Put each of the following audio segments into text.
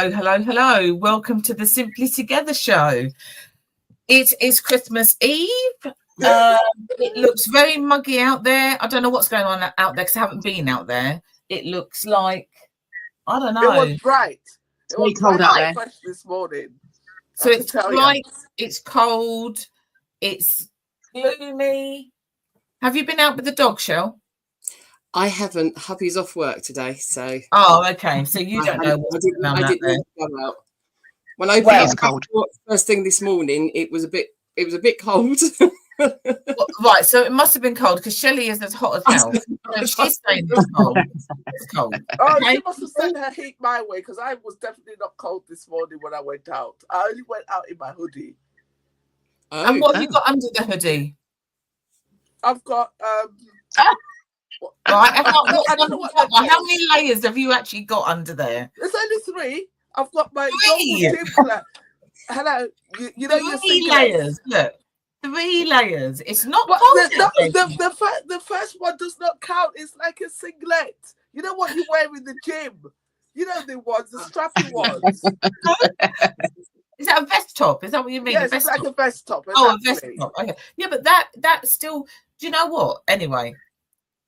Hello, hello, hello. Welcome to the Simply Together show. It is Christmas Eve. It looks very muggy out there. I don't know what's going on out there because I haven't been out there. It looks like, I don't know. It was bright. It was cold out there. fresh this morning. So it's bright, it's cold, it's gloomy. Have you been out with the dog, Shell? I haven't. Hubby's off work today, so. Oh, okay. So you don't know what's going on out there. Come out. When I opened the cold first thing this morning, it was a bit cold. Right, so it must have been cold because Shelley is as hot as hell. So she's saying it's cold. It's cold. Oh, Okay? she must have sent her heat my way because I was definitely not cold this morning when I went out. I only went out in my hoodie. And what have you got under the hoodie? I've got Right, how many layers have you actually got under there? There's only 3. I've got my Three? Hello, you know your 3 layers. Look, 3 layers. It's not cold. The first one does not count. It's like a singlet. You know what you wear in the gym? You know the ones, the strappy ones. Is that a vest top? Is that what you mean? Yes, it's like a vest top. Oh, a vest top. Okay. Yeah, but that still. Do you know what? Anyway,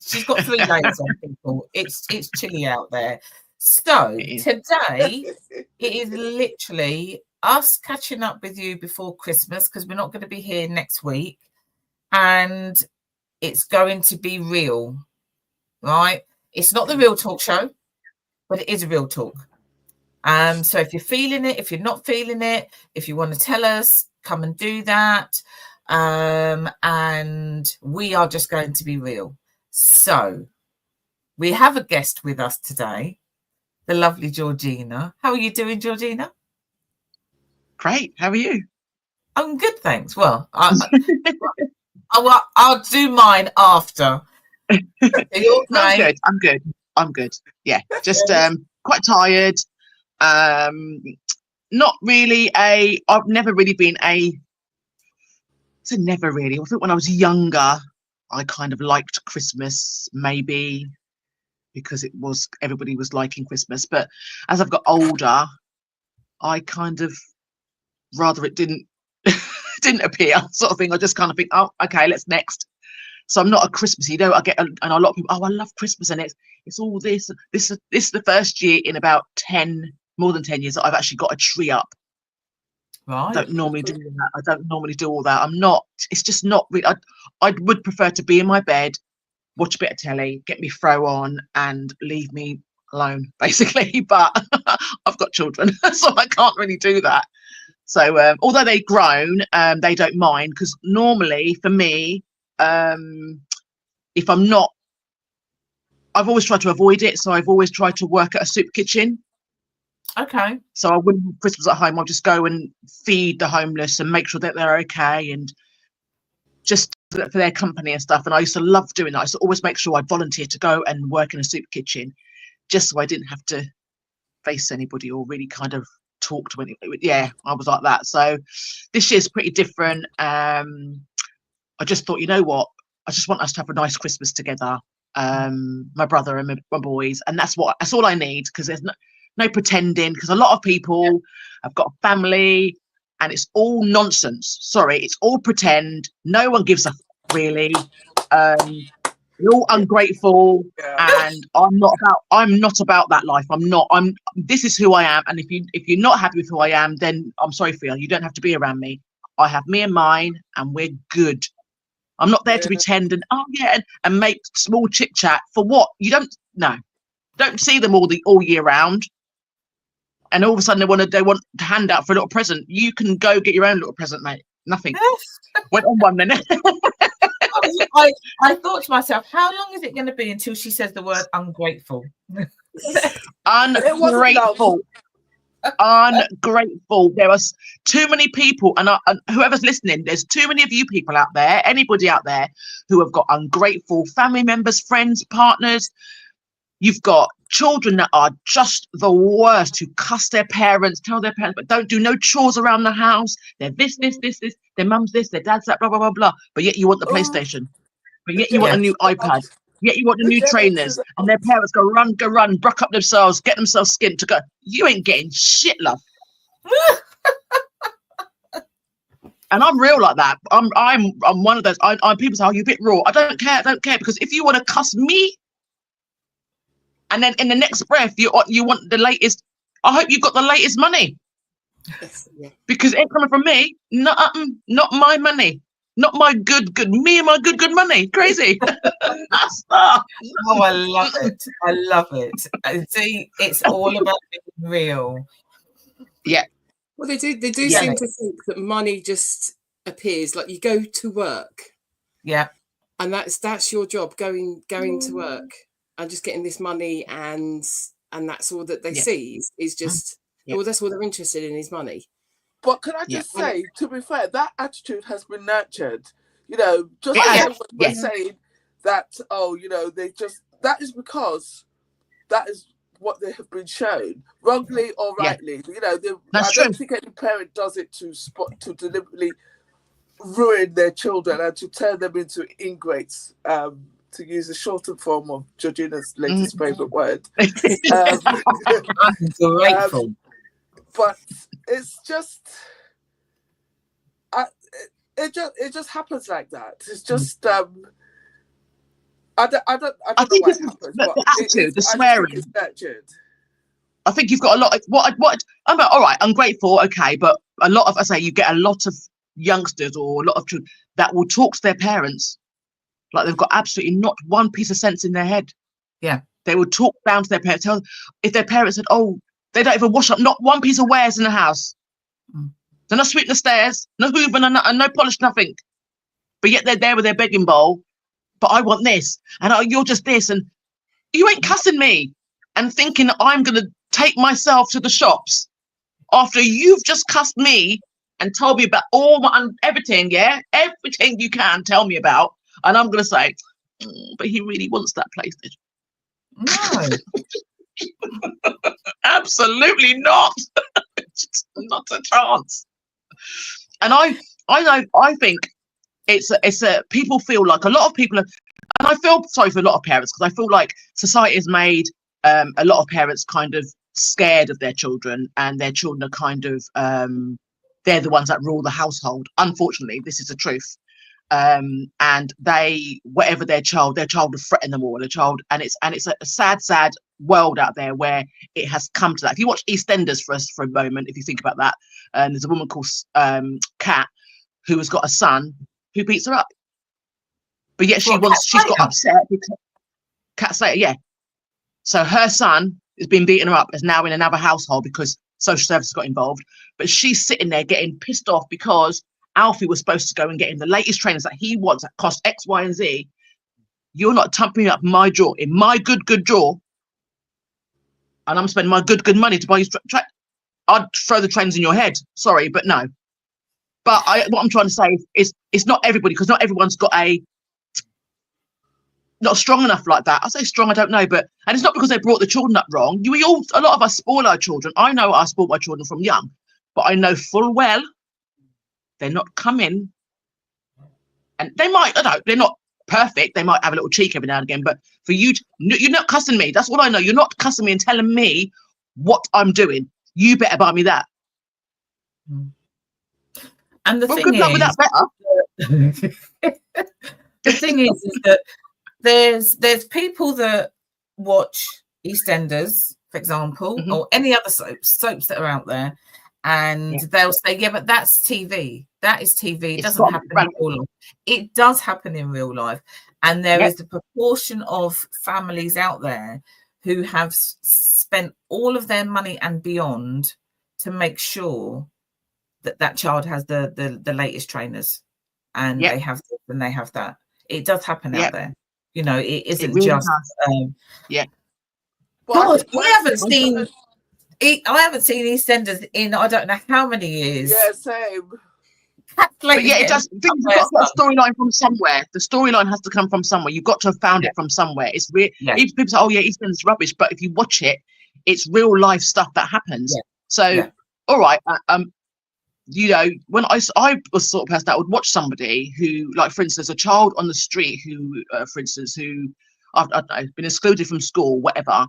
she's got 3 layers on, people. It's chilly out there. So today it is literally us catching up with you before Christmas because we're not going to be here next week, and it's going to be real, right? It's not the real talk show, but it is a real talk. So if you're feeling it, if you're not feeling it, if you want to tell us, come and do that. And we are just going to be real. So we have a guest with us today, the lovely Georgina. How are you doing, Georgina? Great. How are you? I'm good, thanks. Well, I'll do mine after. You're okay? I'm good. Yeah, just quite tired. Not really I've never really been never really. I think when I was younger, I kind of liked Christmas, maybe because everybody was liking Christmas. But as I've got older, I kind of rather it didn't appear, sort of thing. I just kind of think, oh, okay, let's next. So I'm not a Christmas, I get, and a lot of people, oh, I love Christmas, and it's all this. This is the first year in about more than 10 years that I've actually got a tree up. Right. I don't normally do that. I don't normally do all that. I'm not. It's just not really. I would prefer to be in my bed, watch a bit of telly, get me throw on, and leave me alone, basically. But I've got children, so I can't really do that. So although they've grown, they don't mind because normally for me, if I'm not, I've always tried to avoid it. So I've always tried to work at a soup kitchen. Okay. So I wouldn't have Christmas at home. I'll just go and feed the homeless and make sure that they're okay and just for their company and stuff. And I used to love doing that. I used to always make sure I'd volunteer to go and work in a soup kitchen just so I didn't have to face anybody or really kind of talk to anybody. Yeah, I was like that. So this year's pretty different. I just thought, you know what? I just want us to have a nice Christmas together. My brother and my boys. And that's all I need because there's no pretending, because a lot of people have got a family and it's all nonsense. Sorry, it's all pretend. No one gives a really. You're all ungrateful, and I'm not about that life. This is who I am, and if you're not happy with who I am, then I'm sorry for you. You don't have to be around me. I have me and mine, and we're good. I'm not there to pretend and make small chit chat for what you don't see them all year round. And all of a sudden they want to hand out for a little present. You can go get your own little present, mate. Nothing. Went on 1 minute. I thought to myself, how long is it going to be until she says the word ungrateful? Ungrateful. Ungrateful. There are too many people, and whoever's listening, there's too many of you people out there, anybody out there who have got ungrateful family members, friends, partners. You've got children that are just the worst, who cuss their parents, tell their parents, but don't do no chores around the house. They're this, their mum's this, their dad's that, blah, blah, blah, blah. But yet you want the PlayStation. But yet you want a new iPad. Yeah, you want the new trainers, and their parents go run, bruck up themselves, get themselves skinned to go. You ain't getting shit, love. And I'm real like that. I'm one of those. People say, "Oh, you're a bit raw." I don't care. Because if you want to cuss me, and then in the next breath you want the latest, I hope you got the latest money. Yeah. Because it ain't coming from me. Not my money. Not my good. Me and my good money. Crazy. Oh, I love it. I love it. See, it's all about being real. Yeah. Well, they do seem to think that money just appears. Like you go to work. Yeah. And that's your job, going to work and just getting this money, and that's all that they see is just well, that's all they're interested in is money. But can I just say, to be fair, that attitude has been nurtured. You know, just as we're saying that, that is because that is what they have been shown, wrongly or rightly. You know, I don't think any parent does it to deliberately ruin their children and to turn them into ingrates, to use a shortened form of Georgina's latest favourite word. But it's just, it just happens like that. It's just, I don't know why it happens, but the attitude, the swearing. It's nurtured. I think you've got a lot of what I'm all right, ungrateful, okay, but a lot of, I say, you get a lot of youngsters or a lot of children that will talk to their parents like they've got absolutely not one piece of sense in their head. Yeah, they would talk down to their parents. If their parents said, "Oh, they don't even wash up, not one piece of wares in the house. They're not sweeping the stairs, no hoovering, and no polish, nothing." But yet they're there with their begging bowl. But I want this, and you're just this, and you ain't cussing me and thinking that I'm gonna take myself to the shops after you've just cussed me and told me about all my everything, everything you can tell me about, and I'm gonna say, but he really wants that PlayStation. No, absolutely not. Not a chance. And I think it's a people feel like a lot of people are, and I feel sorry for a lot of parents because I feel like society has made a lot of parents kind of scared of their children, and their children are kind of they're the ones that rule the household. Unfortunately, this is the truth. And they, whatever their child will threaten them all. And it's a sad world out there where it has come to that. If you watch EastEnders for a moment, if you think about that, there's a woman called Kat who has got a son who beats her up, but yet she's got upset because Kat Slater, so her son has been beating her up, is now in another household because social services got involved, but she's sitting there getting pissed off because Alfie was supposed to go and get him the latest trainers that he wants that cost X, Y, and Z. You're not tumping up my jaw, in my good jaw, and I'm spending my good money to buy you. I'd throw the trainers in your head. Sorry, but no. But what I'm trying to say is it's not everybody, because not everyone's got not strong enough like that. I say strong, I don't know, and it's not because they brought the children up wrong. A lot of us spoil our children. I know I spoiled my children from young, but I know full well they're not coming, and they might, they're not perfect. They might have a little cheek every now and again, but for you, you're not cussing me. That's what I know. You're not cussing me and telling me what I'm doing. You better buy me that. And the thing good luck with that better. The thing is that there's people that watch EastEnders, for example, or any other soaps that are out there, and they'll say, yeah, but that's TV. That is TV. It doesn't happen in real life. It does happen in real life. And there is a proportion of families out there who have spent all of their money and beyond to make sure that child has the latest trainers, and they have this and they have that. It does happen out there. You know, it isn't really just God, I haven't seen EastEnders in I don't know how many years. Yeah, same. But it does. You've got a storyline from somewhere. The storyline has to come from somewhere. You've got to have found it from somewhere. It's real. People say, "Oh yeah, EastEnders rubbish," but if you watch it, it's real life stuff that happens. So, all right, you know, when I was the sort of person that would watch somebody who, like, for instance, a child on the street who, for instance, who I've been excluded from school, whatever.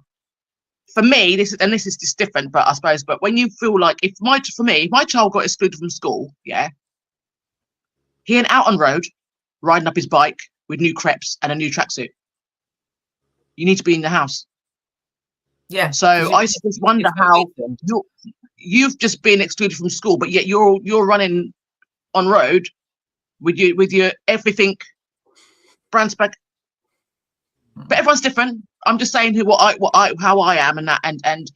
For me, this is just different, but I suppose. But when you feel like, if my child got excluded from school, yeah, he ain't out on the road riding up his bike with new crepes and a new tracksuit. You need to be in the house. Yeah. So I just wonder how you've just been excluded from school, but yet you're running on road with your everything brand spec. But everyone's different. I'm just saying how I am, and that and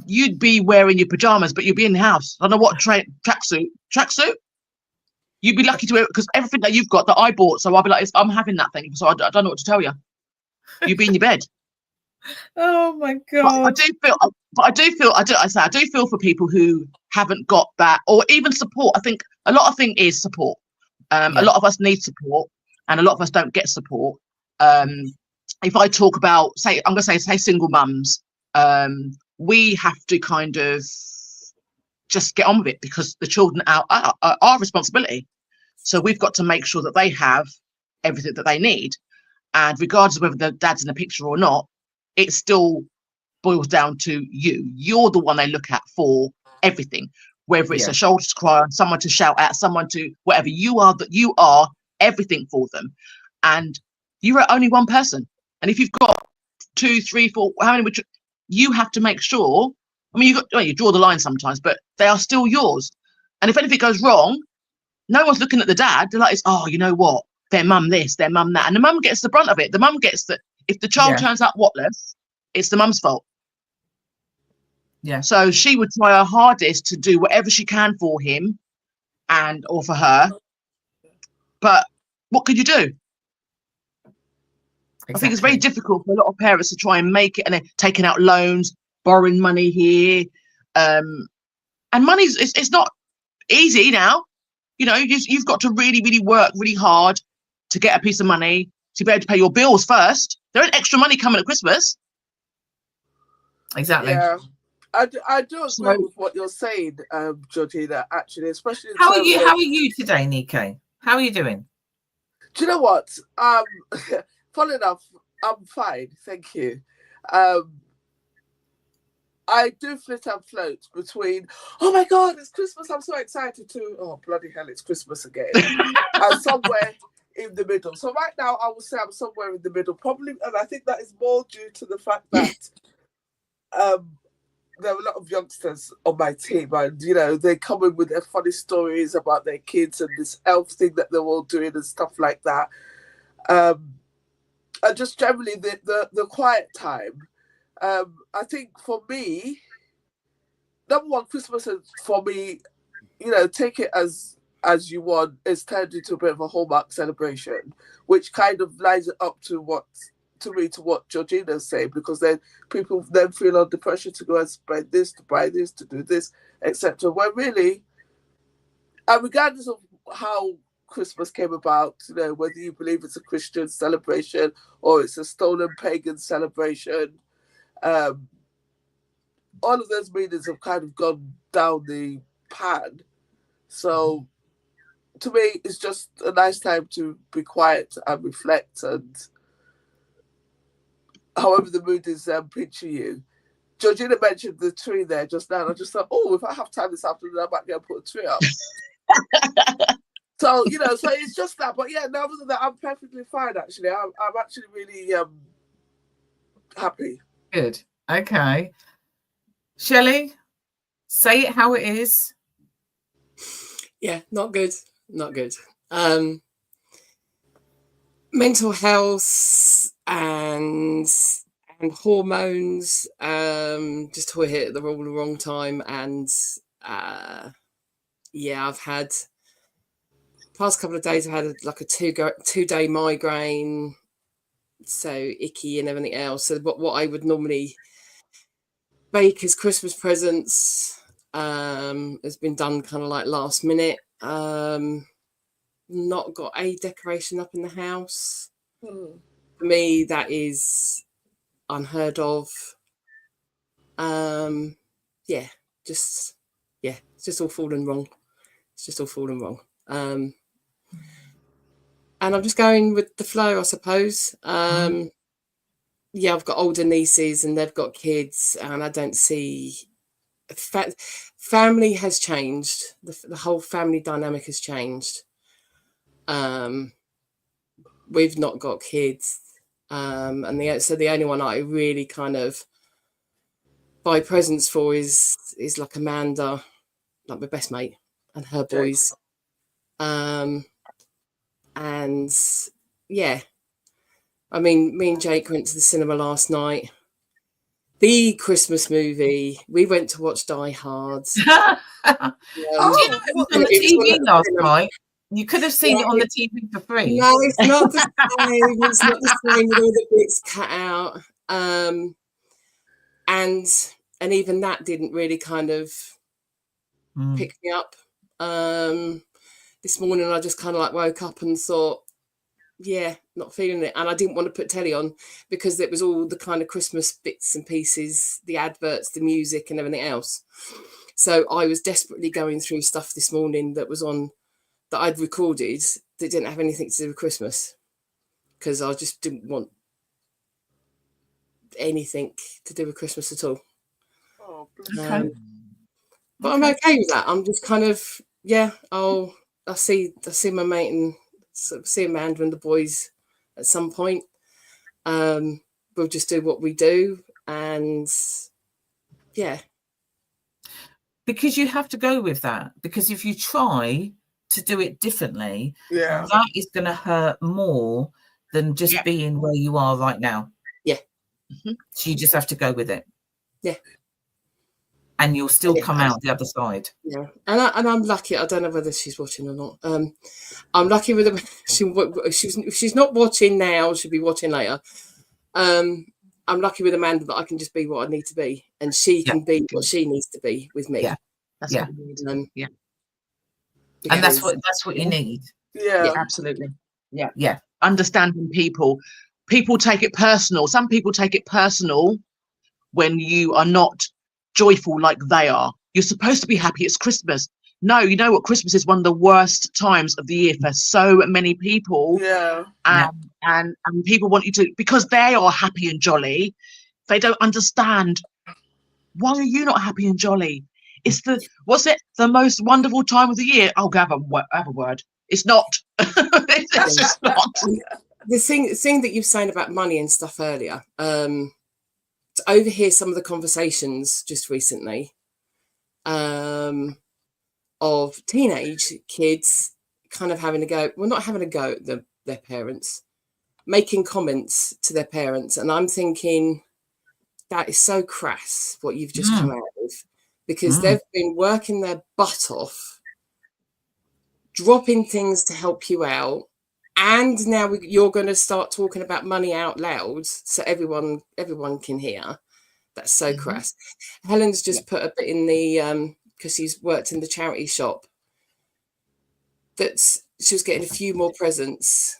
you'd be wearing your pajamas, but you'd be in the house. I don't know what tracksuit. You'd be lucky to wear it, because everything that you've got that I bought. So I'll be like, I'm having that thing. So I don't know what to tell you. You'd be in your bed. Oh my God. I do feel for people who haven't got that, or even support. I think a lot of thing is support. A lot of us need support, and a lot of us don't get support. If I talk about, I'm going to say single mums, we have to kind of just get on with it, because the children are our responsibility. So we've got to make sure that they have everything that they need. And regardless of whether the dad's in the picture or not, it still boils down to you. You're the one they look at for everything, whether it's a shoulder to cry on, someone to shout at, someone to whatever. You are everything for them. And you're only one person. And if you've got 2, 3, 4, how many would you have to make sure? I mean, you draw the line sometimes, but they are still yours. And if anything goes wrong, no one's looking at the dad. They're like, oh, you know what? Their mum this, their mum that. And the mum gets the brunt of it. The mum gets that. If the child turns out whatless, it's the mum's fault. Yeah. So she would try her hardest to do whatever she can for him or for her. But what could you do? Exactly. I think it's very difficult for a lot of parents to try and make it, and they're taking out loans, borrowing money here. And money's it's not easy now. You know, you've got to really, really work really hard to get a piece of money to be able to pay your bills first. There ain't extra money coming at Christmas. Exactly. Yeah, I do agree with what you're saying, Georgina. Actually, especially how are you today, Nico? How are you doing? Do you know what? Funny enough, I'm fine, thank you. I do flit and float between, oh my God, it's Christmas, I'm so excited, to, oh bloody hell, it's Christmas again. And somewhere in the middle. So right now, I would say I'm somewhere in the middle, probably, and I think that is more due to the fact that there are a lot of youngsters on my team, and you know, they come in with their funny stories about their kids and this elf thing that they're all doing and stuff like that. And just generally the quiet time. I think for me, number one, Christmas is, for me, you know, take it as you want, it's turned into a bit of a Hallmark celebration, which kind of lines it up to what Georgina's saying, because then people then feel under pressure to go and spend this, to buy this, to do this, etc. When really, and regardless of how Christmas came about, you know, whether you believe it's a Christian celebration or it's a stolen pagan celebration, all of those meanings have kind of gone down the pan. So to me, it's just a nice time to be quiet and reflect, and however the mood is pinching you. Georgina mentioned the tree there just now, and I just thought, oh, if I have time this afternoon, I might go and put a tree up. So, you know, so it's just that. But yeah, no, other than that, I'm perfectly fine, actually. I'm actually really happy. Good. Okay. Shelley, say it how it is. Yeah, not good. Not good. Mental health and hormones just all hit at the wrong time. And yeah, I've had past couple of days, I've had like a 2-day migraine, so icky and everything else. So what I would normally bake as Christmas presents has been done kind of like last minute. Not got a decoration up in the house. For me, that is unheard of. It's just all falling wrong. It's just all falling wrong. And I'm just going with the flow, I suppose. yeah, I've got older nieces and they've got kids, and I don't see family has changed. The whole family dynamic has changed. We've not got kids, and so the only one I really kind of buy presents for is like Amanda, like my best mate, and her boys. And yeah, I mean, me and Jake went to the cinema last night. The Christmas movie. We went to watch Die Hard. Do you know it was on the TV last night? You could have seen it on the TV for free. No, it's not the same. It's not the same with all the bits cut out. And even that didn't really kind of pick me up. This morning I just kind of like woke up and thought, yeah, not feeling it. And I didn't want to put telly on because it was all the kind of Christmas bits and pieces, the adverts, the music and everything else. So I was desperately going through stuff this morning that was on, that I'd recorded, that didn't have anything to do with Christmas, because I just didn't want anything to do with Christmas at all. Oh, but I'm okay with that. I'm just kind of, yeah, I see my mate and see Amanda and the boys at some point. We'll just do what we do, and yeah. Because you have to go with that. Because if you try to do it differently, that is going to hurt more than just being where you are right now. Yeah. So you just have to go with it. Yeah. And you'll still come out the other side. Yeah. And I'm lucky. I don't know whether she's watching or not. I'm lucky with her. She's not watching now. She'll be watching later. I'm lucky with Amanda that I can just be what I need to be, and she can be what she needs to be with me. Yeah. That's what we need. Yeah. And that's what you need. Yeah. Absolutely. Yeah. Yeah. Understanding people. People take it personal. Some people take it personal when you are not joyful like they are. You're supposed to be happy. It's Christmas. No, you know what? Christmas is one of the worst times of the year for so many people. Yeah. And people want you to, because they are happy and jolly, they don't understand, why are you not happy and jolly? It's the most wonderful time of the year. Oh, have a word. It's not. It's just not. The thing that you've saying about money and stuff earlier, to overhear some of the conversations just recently, of teenage kids kind of having a go, well, not having a go at their parents, making comments to their parents. And I'm thinking, that is so crass what you've just come out with, because they've been working their butt off, dropping things to help you out. And now you're going to start talking about money out loud so everyone can hear. That's so crass. Helen's just put a bit in the, because she's worked in the charity shop, that she was getting a few more presents.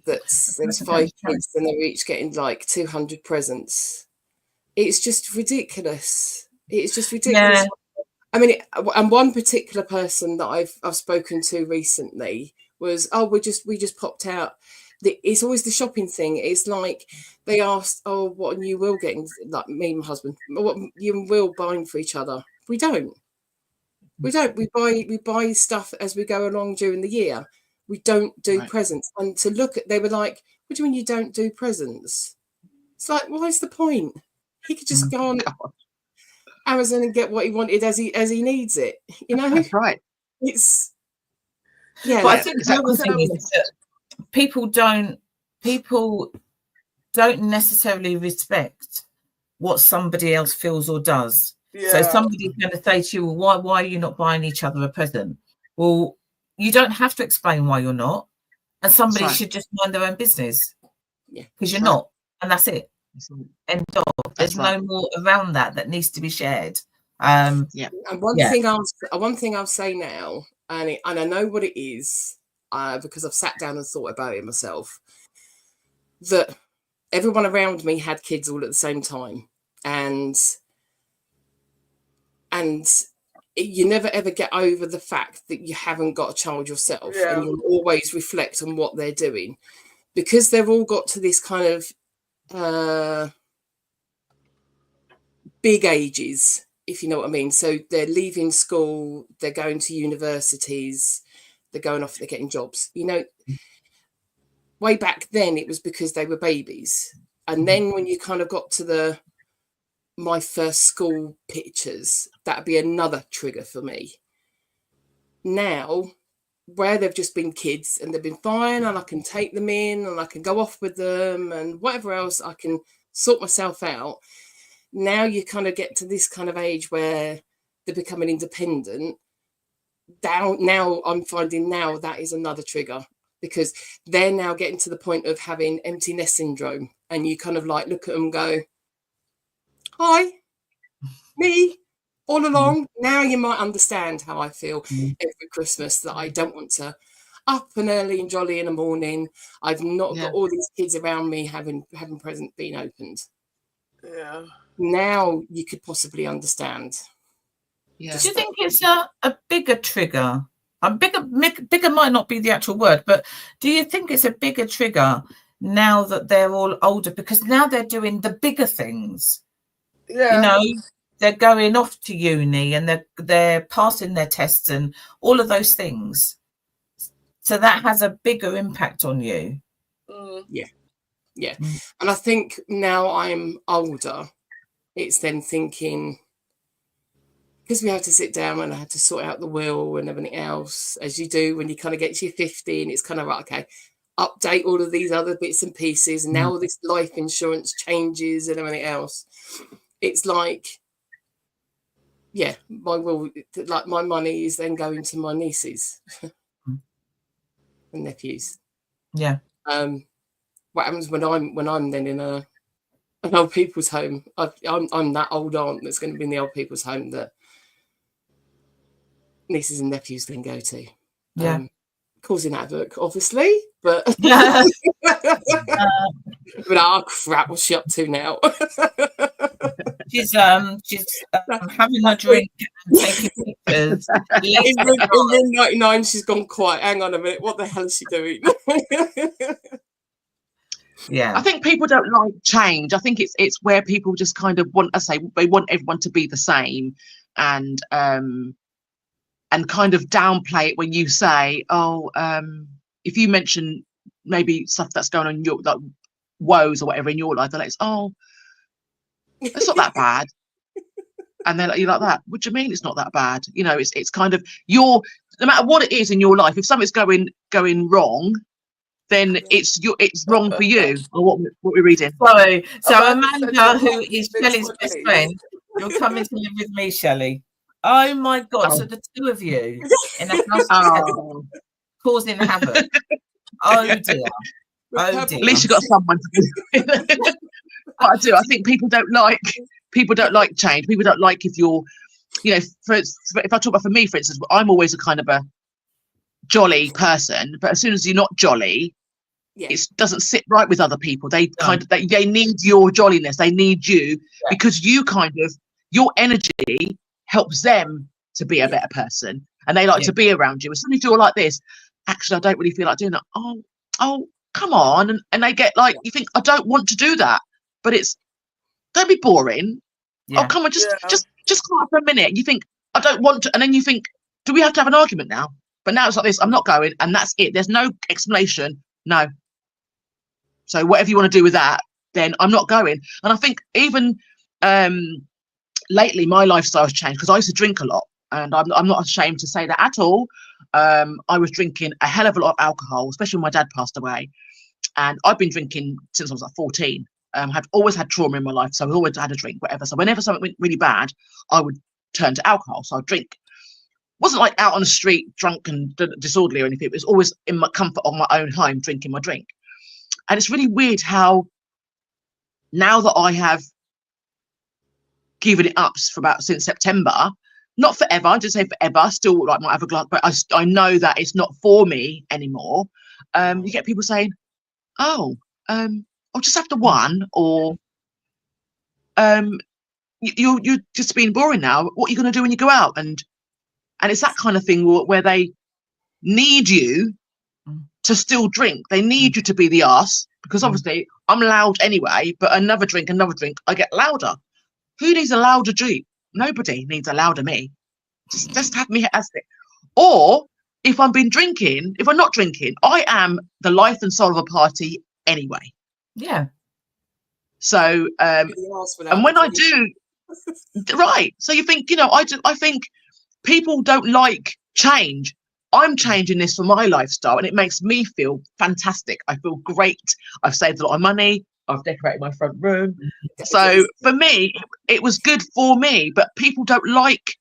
There's 5 kids and they're each getting like 200 presents. It's just ridiculous. It's just ridiculous. Yeah. I mean, and one particular person that I've spoken to recently was, we just popped out. It's always the shopping thing. It's like they asked, what are you and Will getting? Like me and my husband, what you and Will buying for each other? We don't. We buy stuff as we go along during the year. We don't do presents. And to look at, they were like, what do you mean you don't do presents? It's like, what's the point? He could just go on Amazon and get what he wanted as he needs it. You know? That's right. It's But I think the other thing is that people don't necessarily respect what somebody else feels or does. Yeah. So somebody's going to say to you, well, why are you not buying each other a present? Well, you don't have to explain why you're not. And somebody should just mind their own business. Yeah. Because you're not. And that's it. End of. There's no more around that needs to be shared. And one thing I'll say now, and I know what it is, because I've sat down and thought about it myself, that everyone around me had kids all at the same time, and you never ever get over the fact that you haven't got a child yourself, and you'll always reflect on what they're doing, because they've all got to this kind of big ages, if you know what I mean. So they're leaving school, they're going to universities, they're going off, they're getting jobs. You know, way back then it was because they were babies. And then when you kind of got to my first school pictures, that'd be another trigger for me. Now, where they've just been kids and they've been fine and I can take them in and I can go off with them and whatever else, I can sort myself out. Now you kind of get to this kind of age where they're becoming independent. Now I'm finding now that is another trigger, because they're now getting to the point of having empty nest syndrome, and you kind of like look at them and go, hi, me, all along. Now you might understand how I feel every Christmas, that I don't want to up and early and jolly in the morning. I've not got all these kids around me having present being opened. Yeah. Now you could possibly understand. Yeah. Do you think it's a bigger trigger? Bigger might not be the actual word, but do you think it's a bigger trigger now that they're all older? Because now they're doing the bigger things. Yeah. You know, they're going off to uni and they're passing their tests and all of those things. So that has a bigger impact on you. Yeah. And I think now I'm older, it's then thinking, because we have to sit down and I had to sort out the will and everything else, as you do when you kind of get to your 50, and it's kind of like, okay, update all of these other bits and pieces. And now all this life insurance changes and everything else. It's like, my will, like my money is then going to my nieces and nephews. Yeah. What happens when I'm then in an old people's home? I'm that old aunt that's going to be in the old people's home that nieces and nephews then go to. Yeah. Causing havoc, obviously, but but oh crap, what's she up to now? She's having a drink and taking pictures. In room 99, she's gone quiet. Hang on a minute, what the hell is she doing? Yeah, I think people don't like change. I think it's where people just kind of want, they want everyone to be the same, and kind of downplay it when you say, if you mention maybe stuff that's going on in your, like woes or whatever in your life, they're like, oh, it's not that bad. And they're like, you're like that. What do you mean it's not that bad? You know, it's kind of no matter what it is in your life, if something's going wrong, then it's wrong for you. Or what we're reading. Sorry. So Amanda, who is Shelley's best friend, you're coming to live with me, Shelley. Oh my God! So the two of you in a house together, causing havoc. Oh dear! Oh dear! At least you got someone to do. But I think people don't like change. People don't like if you're, you know, if I talk about for me, for instance, I'm always a kind of a jolly person, but as soon as you're not jolly, it doesn't sit right with other people. They they need your jolliness. They need you because you kind of, your energy helps them to be a better person, and they like to be around you. As soon as you're like this, actually, I don't really feel like doing that. Oh, come on, and they get like, you think, I don't want to do that, but don't be boring. Oh, come on, just come out for a minute. You think, I don't want to, and then you think, do we have to have an argument now? But now it's like this. I'm not going, and that's it. There's no explanation. No. So whatever you want to do with that, then I'm not going. And I think even lately my lifestyle has changed, because I used to drink a lot, and I'm not ashamed to say that at all. I was drinking a hell of a lot of alcohol, especially when my dad passed away, and I've been drinking since I was like 14. I've always had trauma in my life, so I always had a drink, whatever. So whenever something went really bad, I would turn to alcohol. So I'd drink. Wasn't like out on the street drunk and disorderly or anything. It was always in my comfort of my own home, drinking my drink. And it's really weird how now that I have given it up since September, not forever, I just say forever, still like might have a glass, but I know that it's not for me anymore. You get people saying, oh, I'll just have the one, or you're just being boring now. What are you going to do when you go out? And it's that kind of thing where they need you to still drink. They need you to be the arse. because obviously I'm loud anyway, but another drink, I get louder. Who needs a louder drink? Nobody needs a louder me. Just have me as it. Or if I'm not drinking, I am the life and soul of a party anyway. Yeah. So, and when I do, right. So you think, I think people don't like change. I'm changing this for my lifestyle, and it makes me feel fantastic. I feel great. I've saved a lot of money. I've decorated my front room. So for me, it was good for me, but people don't like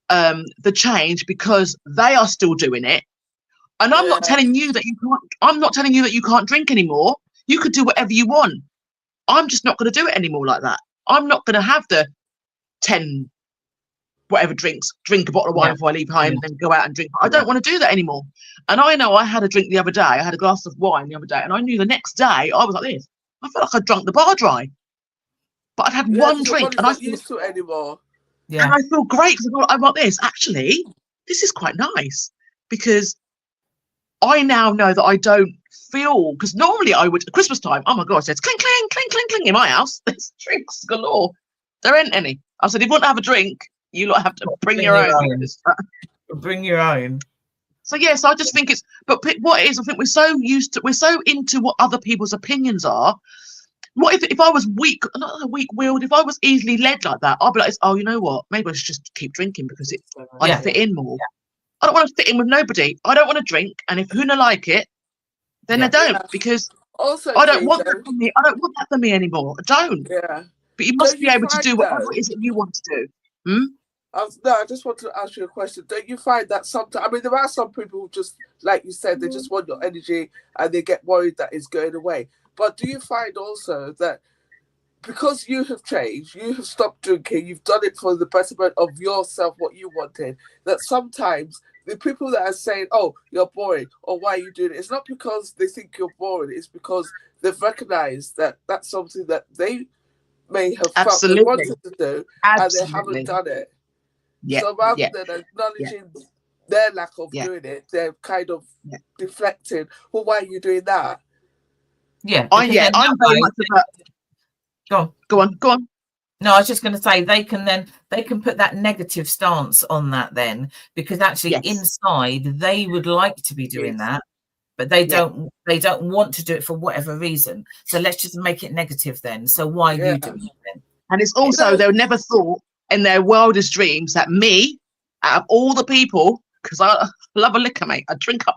the change because they are still doing it. And I'm not telling you that you can't drink anymore. You could do whatever you want. I'm just not going to do it anymore like that. I'm not going to have the 10 whatever drink a bottle of wine before I leave home and then go out and drink. I don't want to do that anymore. And I know I had a drink the other day. I had a glass of wine the other day, and I knew the next day I was like this. I felt like I'd drunk the bar dry. But I'd had one drink, and I not used to it anymore. Yeah. And I feel great because I'm like this. Actually, this is quite nice because I now know that I don't feel, because normally I would at Christmas time. Oh my God! It's clink clink clink clink clink in my house. There's drinks galore. There ain't any. I said, if you want to have a drink, you lot have to bring your own. Bring your own. So yes, I just think it's. But what it is, I think we're so into what other people's opinions are. What if I was not weak-willed, if I was easily led like that, I'd be like, oh, you know what? Maybe I should just keep drinking because I fit in more. Yeah. I don't want to fit in with nobody. I don't want to drink, and if Huna like it, then I don't, because also I don't want that for me. I don't want that for me anymore. I don't. Yeah. But you must be able to do whatever it is that you want to do. I just want to ask you a question. Don't you find that sometimes, I mean, there are some people who just, like you said, they just want your energy and they get worried that it's going away. But do you find also that because you have changed, you have stopped drinking, you've done it for the betterment of yourself, what you wanted, that sometimes the people that are saying, oh, you're boring, or why are you doing it? It's not because they think you're boring. It's because they've recognized that that's something that they may have felt they wanted to do, and they haven't done it. Yeah. So rather than acknowledging their lack of doing it, they're kind of deflecting, well, why are you doing that? Yeah. I'm very much about... Go on. No, I was just going to say they can put that negative stance on that then, because actually inside they would like to be doing that, but they don't want to do it for whatever reason. So let's just make it negative then. So why are you doing it then? And it's also they never thought in their wildest dreams that me, out of all the people, because I love a liquor, mate, I drink up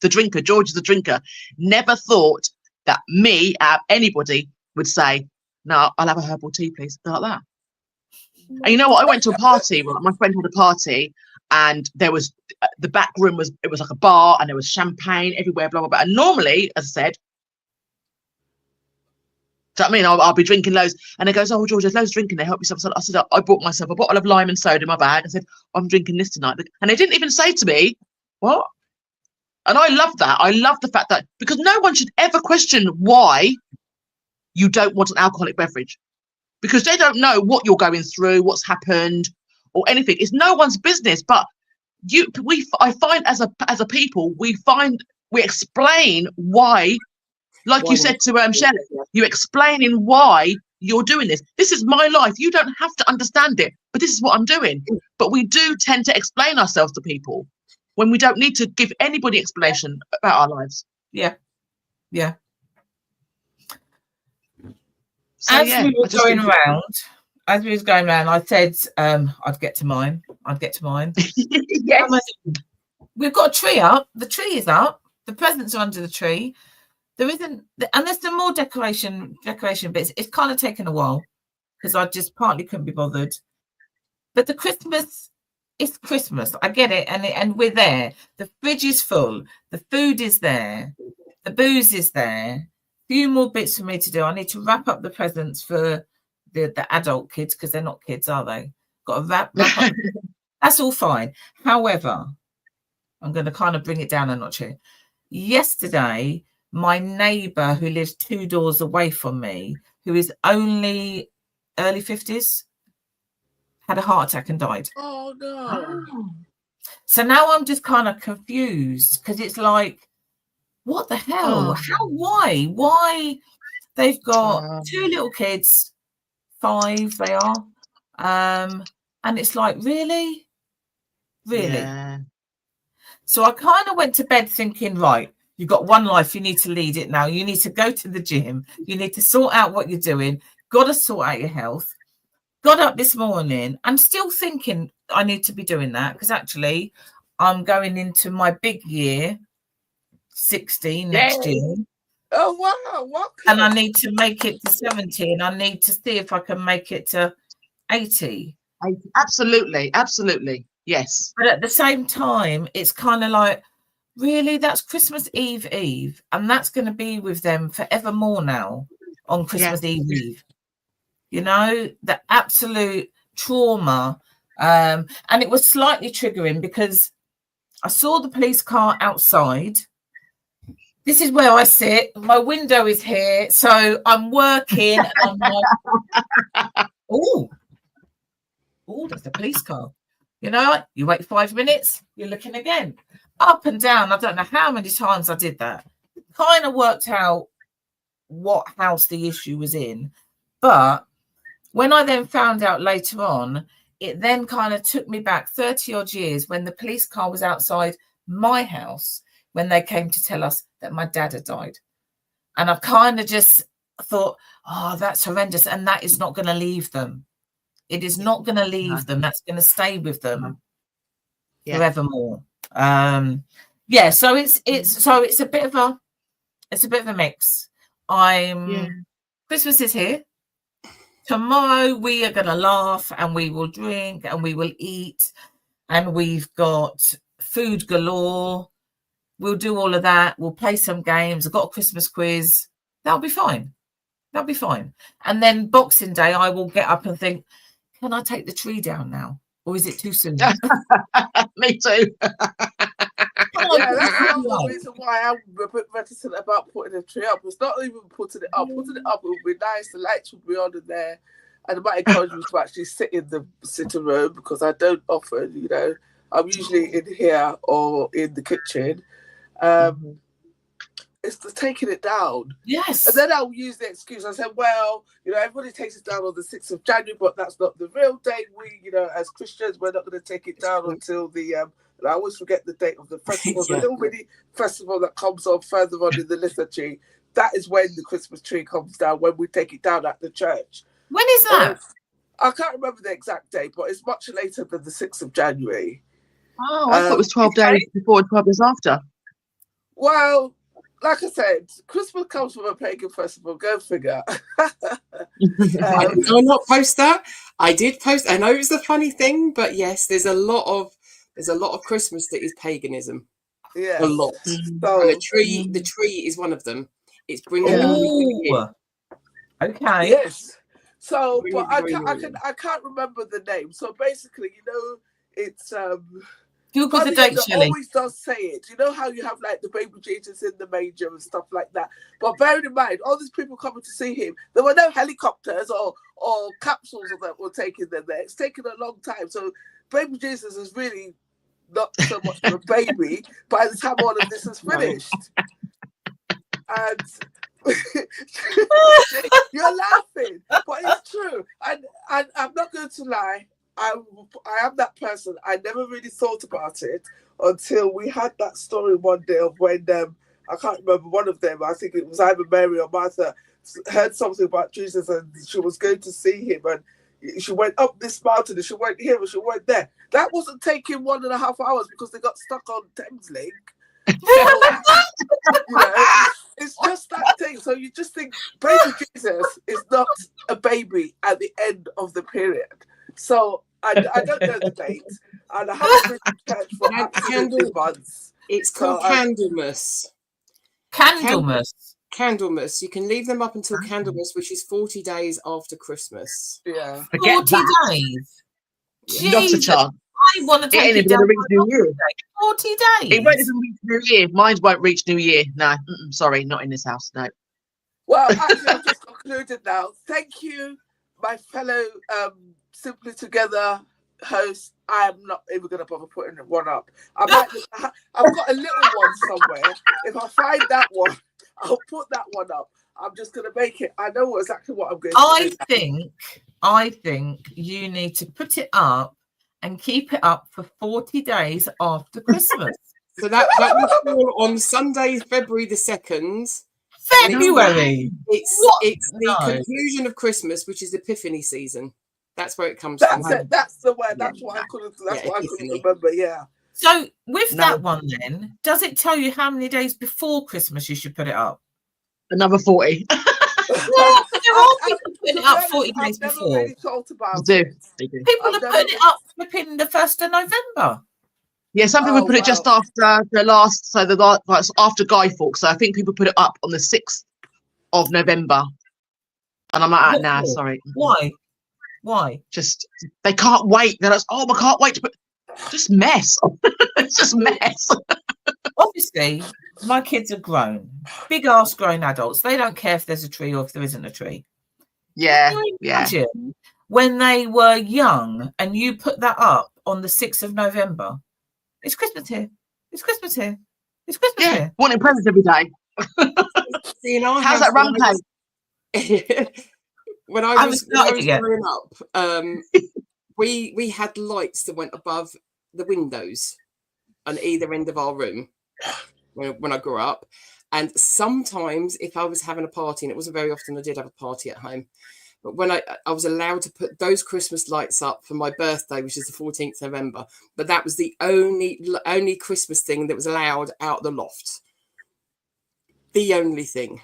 the drinker, George is the drinker, never thought that me, out of anybody, would say, no, I'll have a herbal tea, please. Like that. And you know what? I went to a party. Well, my friend had a party, and there was the back room was like a bar, and there was champagne everywhere, blah blah blah. And normally, as I said, do you know what I mean? I'll be drinking loads, and it goes, oh George, there's loads of drinking there. Help yourself. I said, I bought myself a bottle of lime and soda in my bag. I said, I'm drinking this tonight, and they didn't even say to me, what? And I love that. I love the fact that, because no one should ever question why you don't want an alcoholic beverage, because they don't know what you're going through, what's happened, or anything. It's no one's business. But I find as a people, we explain why, like you said to Shelley, you're explaining why you're doing this. This is my life. You don't have to understand it, but this is what I'm doing. But we do tend to explain ourselves to people when we don't need to give anybody explanation about our lives. Yeah. So, as we were going around, I said I'd get to mine. Yes. We've got a tree up. The tree is up. The presents are under the tree. There isn't, and there's some more decoration bits. It's kind of taken a while because I just partly couldn't be bothered. But the Christmas, it's Christmas. I get it, and we're there. The fridge is full. The food is there. The booze is there. Few more bits for me to do. I need to wrap up the presents for the adult kids, because they're not kids, are they? Got to wrap up. That's all fine. However, I'm going to kind of bring it down a notch here. Yesterday, my neighbour who lives 2 doors away from me, who is only early 50s, had a heart attack and died. Oh no. So now I'm just kind of confused, because it's like, what the hell? Why? They've got 2 little kids, 5 they are. And it's like, really? Yeah. So I kind of went to bed thinking, right, you've got one life, you need to lead it now. You need to go to the gym. You need to sort out what you're doing. Got to sort out your health. Got up this morning. I'm still thinking I need to be doing that because actually I'm going into my big year, 16 next year. Oh, wow. Welcome. And I need to make it to 70 and I need to see if I can make it to 80. Absolutely. Yes. But at the same time, it's kind of like, really, that's Christmas Eve, and that's going to be with them forevermore now on Christmas Eve. You know, the absolute trauma. And it was slightly triggering because I saw the police car outside. This is where I sit. My window is here. So I'm working. And I'm like, oh, that's the police car. You know, you wait 5 minutes, you're looking again. Up and down. I don't know how many times I did that. Kind of worked out what house the issue was in. But when I then found out later on, it then kind of took me back 30 odd years when the police car was outside my house when they came to tell us that my dad had died. And I kind of just thought, oh, that's horrendous. And that is not going to leave them. It is not going to leave them. That's going to stay with them forevermore. So it's a bit of a mix. Christmas is here. Tomorrow we are going to laugh and we will drink and we will eat and we've got food galore. We'll do all of that. We'll play some games. I've got a Christmas quiz. That'll be fine. And then Boxing Day, I will get up and think, can I take the tree down now? Or is it too soon? Me too. Yeah, that's another reason why I'm a bit reticent about putting a tree up. It's not even putting it up. Putting it up, it would be nice. The lights would be on in there. And I might encourage you to actually sit in the sitting room because I don't often, you know. I'm usually in here or in the kitchen. It's the taking it down. Yes. And then I'll use the excuse. I said, well, you know, everybody takes it down on the 6th of January, but that's not the real date. We, you know, as Christians, we're not going to take it down until the, and I always forget the date of the festival, the little mini festival that comes on further on in the liturgy. That is when the Christmas tree comes down, when we take it down at the church. When is that? I can't remember the exact date, but it's much later than the 6th of January. Oh, I thought it was 12 days before and 12 days after. Well, like I said, Christmas comes from a pagan festival. Go figure. I will not post that. I did post. I know it's a funny thing, but yes, there's a lot of Christmas that is paganism. Yeah, a lot. So, and the tree is one of them. It's bringing everybody in. Okay. Yes. So, but I can't remember the name. So basically, you know, it's Google the date, Shelley. Always does say it. You know how you have like the baby Jesus in the manger and stuff like that. But bearing in mind, all these people coming to see him, there were no helicopters or capsules that were taking them there. It's taken a long time. So baby Jesus is really not so much of a baby by the time all of this is finished. And you're laughing, but it's true. And I'm not going to lie. I am that person. I never really thought about it until we had that story one day of when I can't remember one of them. I think it was either Mary or Martha heard something about Jesus and she was going to see him and she went up this mountain and she went here and she went there. That wasn't taking 1.5 hours because they got stuck on Thameslink. You know, it's just that thing. So you just think baby Jesus is not a baby at the end of the period. So I don't know the date, and I haven't been to church for absolutely months. It's called Candlemas. Candlemas. You can leave them up until Candlemas, which is 40 days after Christmas. Yeah. 40 days. Not a chance. I want to take it down. 40 days. It won't even reach New Year. Mine won't reach New Year. No, sorry, not in this house. No. Well, actually, I've just concluded now. Thank you, my fellow Simply Together hosts. I'm not even going to bother putting one up. I've got a little one somewhere. If I find that one, I'll put that one up. I'm just going to make it. I know exactly what I'm going to do. I think you need to put it up and keep it up for 40 days after Christmas. So that will fall on Sunday, February the 2nd. February. It's the conclusion of Christmas, which is Epiphany season. That's where it comes from. That's the way. That's what I couldn't. That's what I couldn't remember. Yeah. So with that one, then, does it tell you how many days before Christmas you should put it up? Another 40. Yeah, there are people putting it up 40 days before. Really thought about they it. do. People are putting it up flipping the 1st of November. Yeah, some people put it just after the last, after Guy Fawkes. So I think people put it up on the 6th of November. And I'm like, nah, sorry. Why? Just, they can't wait. They're like, I can't wait to put, just mess. It's just mess. Obviously, my kids are grown, big ass grown adults. They don't care if there's a tree or if there isn't a tree. Yeah. Can you imagine when they were young and you put that up on the 6th of November? It's Christmas here. It's Christmas here. It's Christmas here. Wanting presents every day. How's that rum cake? When I was growing up, we had lights that went above the windows on either end of our room when I grew up. And sometimes if I was having a party, and it wasn't very often I did have a party at home, but when I was allowed to put those Christmas lights up for my birthday, which is the 14th of November, but that was the only Christmas thing that was allowed out the loft. The only thing.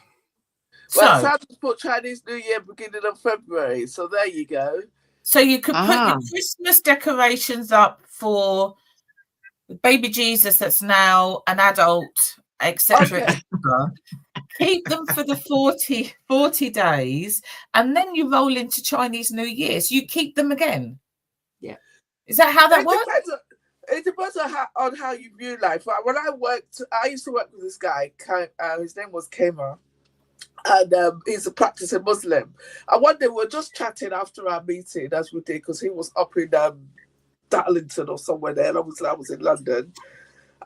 Well, Santa's put Chinese New Year beginning of February, so there you go. So you could put your Christmas decorations up for baby Jesus that's now an adult, etc. Keep them for the 40 days, and then you roll into Chinese New Year. So you keep them again. Yeah. Is that how that works? It depends on how you view life. When I used to work with this guy. His name was Kema. And he's a practicing Muslim. And one day we were just chatting after our meeting, as we did, because he was up in Darlington or somewhere there, and obviously I was in London.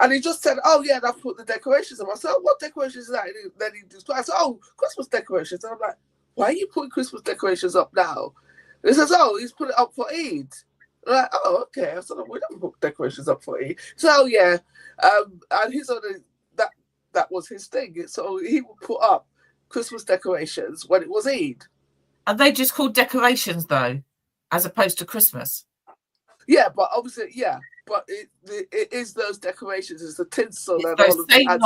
And he just said, "Oh yeah, I've put the decorations up." I said, "Oh, what decorations is that?" And then he just, I said, "Oh, Christmas decorations." And I'm like, "Why are you putting Christmas decorations up now?" And he says, "Oh, he's put it up for Eid." And I'm like, "Oh, okay." I said, "Oh, we never put decorations up for Eid." So, "Oh yeah," and he's on that was his thing. So he would put up Christmas decorations when it was Eid. Are they just called decorations though, as opposed to Christmas? Yeah, but obviously, but it is those decorations. It's the tinsel and all of that.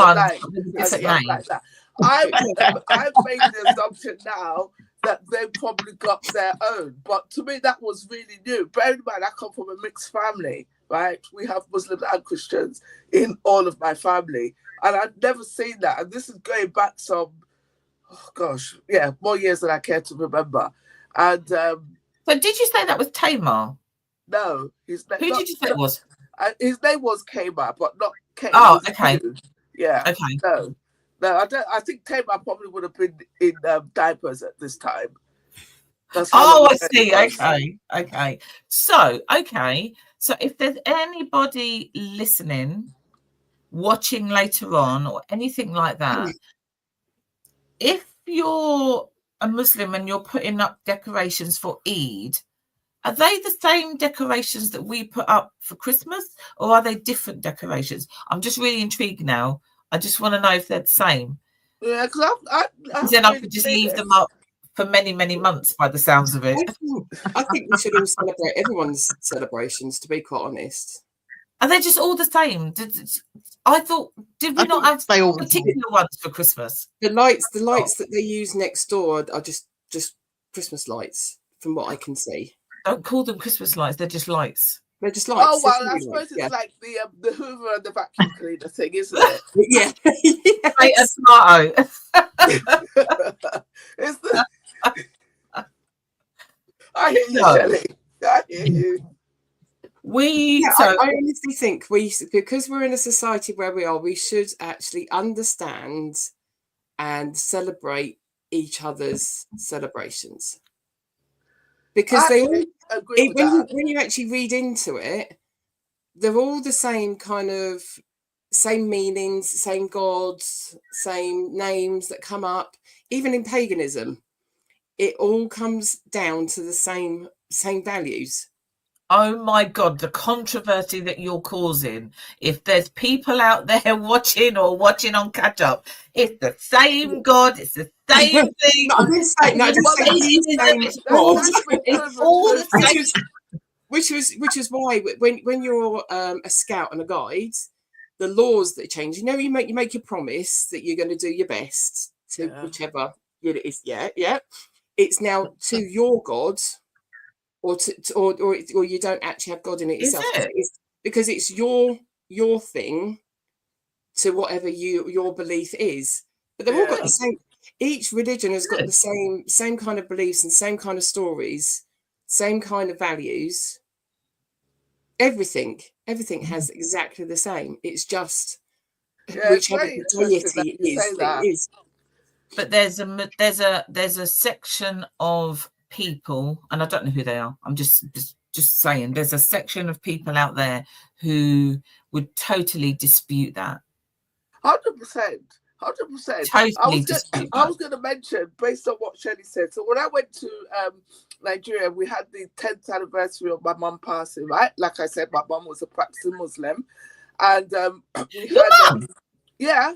Like that. I've made the assumption now that they've probably got their own, but to me that was really new. Bear in mind, I come from a mixed family, right? We have Muslims and Christians in all of my family, and I've never seen that. And this is going back some, more years than I care to remember. And so did you say that was Tamar? No, who did you say it was? His name was Tamar, but not K. Oh, okay. Yeah. Okay. No, I don't. I think Tamar probably would have been in diapers at this time. I see. Okay. So if there's anybody listening, watching later on, or anything like that, if you're a Muslim and you're putting up decorations for Eid, are they the same decorations that we put up for Christmas, or are they different decorations? I'm just really intrigued now. I just want to know if they're the same. Yeah, because then I could just leave them up for many, many months by the sounds of it. I think we should all celebrate everyone's celebrations, to be quite honest. Are they just all the same? I thought, did we not have particular ones for Christmas? The lights that they use next door are just Christmas lights, from what I can see. Don't call them Christmas lights; they're just lights. They're just lights. Oh well, I suppose it's like the Hoover and the vacuum cleaner thing, isn't it? Yeah. Hey, a tomato. It's the. I hear you, Shelley. I hear you. I honestly think because we're in a society where we are, we should actually understand and celebrate each other's celebrations. Because when you actually read into it, they're all the same kind of, same meanings, same gods, same names that come up. Even in paganism, it all comes down to the same values. Oh my God, the controversy that you're causing. If there's people out there watching on catch up, it's the same God, it's the same thing. No, I didn't say, no, I didn't say it's all the same. Which is why when you're a scout and a guide, the laws that change, you know, you make your promise that you're going to do your best to whichever it is. Yeah. It's now to your God, or you don't actually have God in it yourself. Because it's your thing to whatever your belief is. But they've all got the same. Each religion has got the same kind of beliefs and same kind of stories, same kind of values. Everything has exactly the same. It's just whichever deity it is. But there's a section of people, and I don't know who they are. I'm just saying, there's a section of people out there who would totally dispute that. 100%. Totally I was going to mention, based on what Shelley said. So when I went to Nigeria, we had the 10th anniversary of my mum passing. Right, like I said, my mum was a practicing Muslim, and Your mum? Yeah.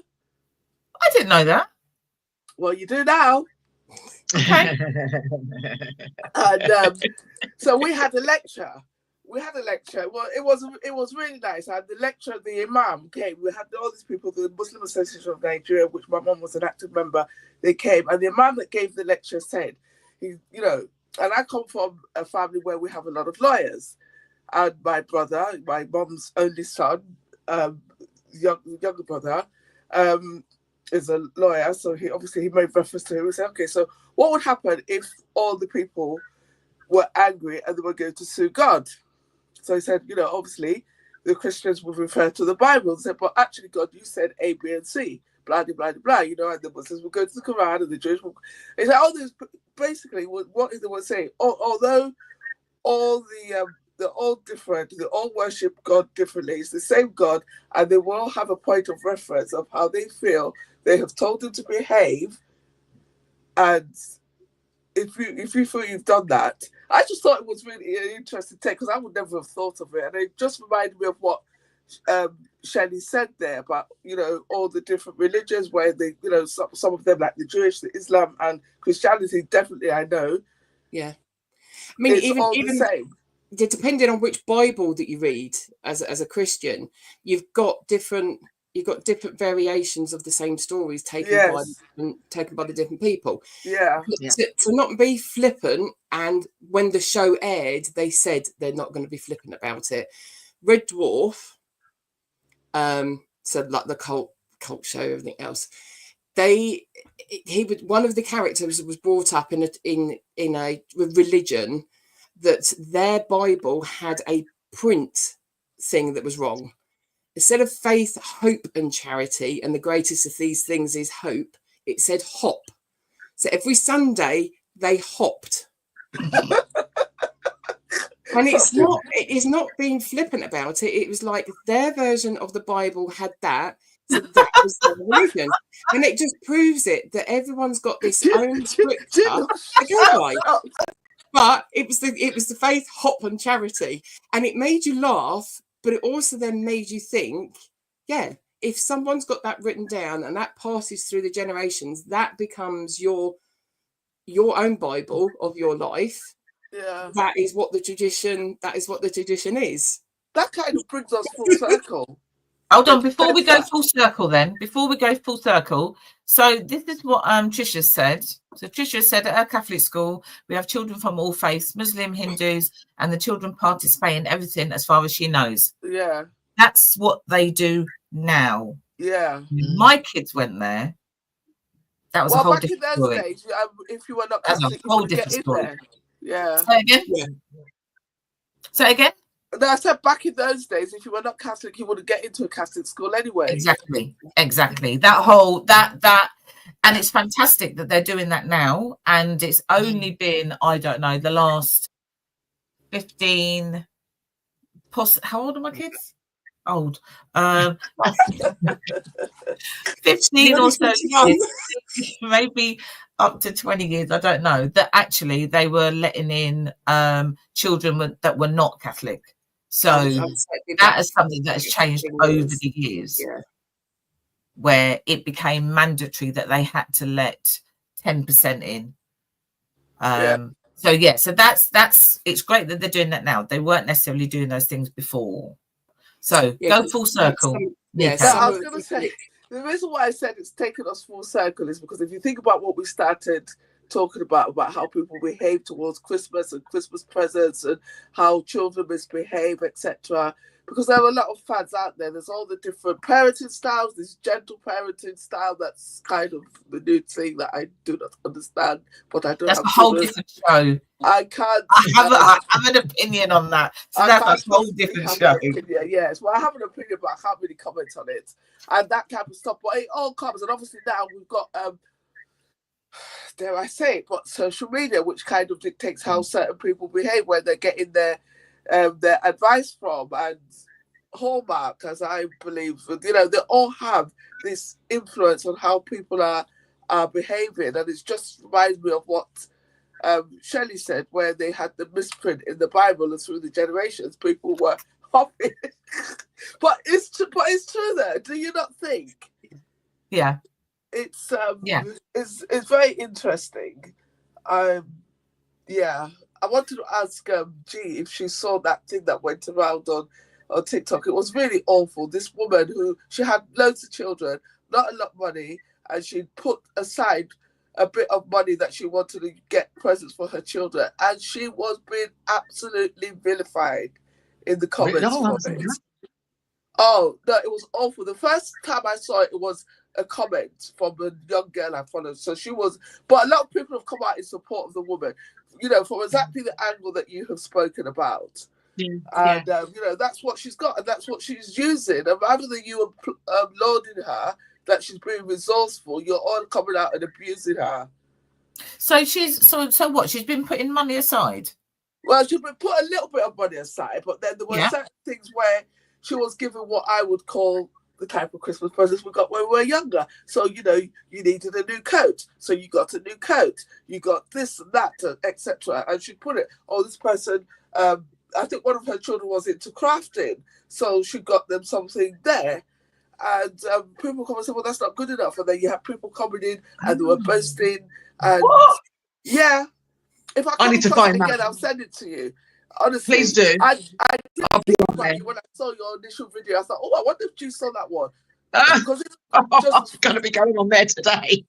I didn't know that. Well, you do now. Okay. And so we had a lecture. Well, it was really nice. And the lecture, the imam came. We had all these people, the Muslim Association of Nigeria, which my mum was an active member. They came, and the imam that gave the lecture said, and I come from a family where we have a lot of lawyers. And my brother, my mum's only son, younger brother, is a lawyer. So he made reference to him. He said, okay, so what would happen if all the people were angry and they were going to sue God? So he said, obviously the Christians would refer to the Bible and say, but actually, God, you said A, B, and C, blah, blah, blah, blah, and the Muslims will go to the Quran and the Jewish will. He said, basically, what they were saying, although they're all different, they all worship God differently, it's the same God, and they will all have a point of reference of how they feel. They have told him to behave, and if you feel you've done that, I just thought it was really an interesting take, because I would never have thought of it, and it just reminded me of what Shelley said there about all the different religions where they some of them, like the Jewish, the Islam, and Christianity. Definitely, I know. Yeah, I mean, it's even the same. Depending on which Bible that you read as a Christian, you've got different variations of the same stories taken by the different people. Yeah. To not be flippant, and when the show aired, they said they're not going to be flippant about it. Red Dwarf, so like the cult show, everything else, one of the characters was brought up in a religion that their Bible had a print thing that was wrong. Instead of faith, hope, and charity, and the greatest of these things is hope, it said hop. So every Sunday they hopped. And it is not being flippant about it. It was like their version of the Bible had that. So that was their religion. And it just proves it that everyone's got this own scripture. But it was the faith, hop, and charity. And it made you laugh, but it also then made you think, if someone's got that written down and that passes through the generations, that becomes your own Bible of your life. Yeah. That is what the tradition is. That kind of brings us full circle. Hold on, before we go full circle, so this is what Trisha said. So Trisha said at her Catholic school, we have children from all faiths, Muslim, Hindus, and the children participate in everything as far as she knows. Yeah. That's what they do now. Yeah. My kids went there. That was a whole different story. Days, if you were not Catholic, you would get in there. Yeah. Say again? Yeah. Say again? No, I said back in those days, if you were not Catholic, you wouldn't get into a Catholic school anyway. Exactly. That and it's fantastic that they're doing that now. And it's only been, I don't know, the last 15, how old are my kids? Old. 15 or so years, maybe up to 20 years, I don't know, that actually they were letting in children that were not Catholic. So that is something that has changed over the years, where it became mandatory that they had to let 10% in. So that's it's great that they're doing that now. They weren't necessarily doing those things before. So go full circle. I was going to say, the reason why I said it's taken us full circle is because if you think about what we started talking about how people behave towards Christmas and Christmas presents and how children misbehave, etc. Because there are a lot of fads out there. There's all the different parenting styles, this gentle parenting style that's kind of the new thing that I do not understand, but I don't. That's a whole different show. I can't. I have an opinion on that. So that's a whole different show. Yes, well, I have an opinion, but I can't really comment on it. And that type of stuff. But it all comes, and obviously now we've got, dare I say it, but social media, which kind of dictates how certain people behave, where they're getting their advice from, and Hallmark, as I believe, they all have this influence on how people are behaving, and it just reminds me of what Shelley said, where they had the misprint in the Bible, and through the generations, people were hopping. but it's true, though. Do you not think? Yeah. It's it's very interesting. I wanted to ask G if she saw that thing that went around on TikTok. It was really awful. This woman she had loads of children, not a lot of money, and she put aside a bit of money that she wanted to get presents for her children, and she was being absolutely vilified in the comments for it. Oh no, it was awful. The first time I saw it, it was a comment from a young girl I followed. So she was, but a lot of people have come out in support of the woman, from exactly the angle that you have spoken about. And that's what she's got, and that's what she's using. And rather than you lauding her that she's being resourceful, you're all coming out and abusing her. So so what? She's been putting money aside. Well, she's been put a little bit of money aside, but then there were certain things where she was given what I would call the type of Christmas presents we got when we were younger. So, you needed a new coat. So you got a new coat. You got this and that, etc. And she put it, this person, I think one of her children was into crafting. So she got them something there. And people come and say, well, that's not good enough. And then you have people coming in and they were boasting. And what? Yeah. If I need to find that again, I'll send it to you. Honestly, please do. I did when I saw your initial video, I thought, I wonder if you saw that one. Because it's going to be going on there today.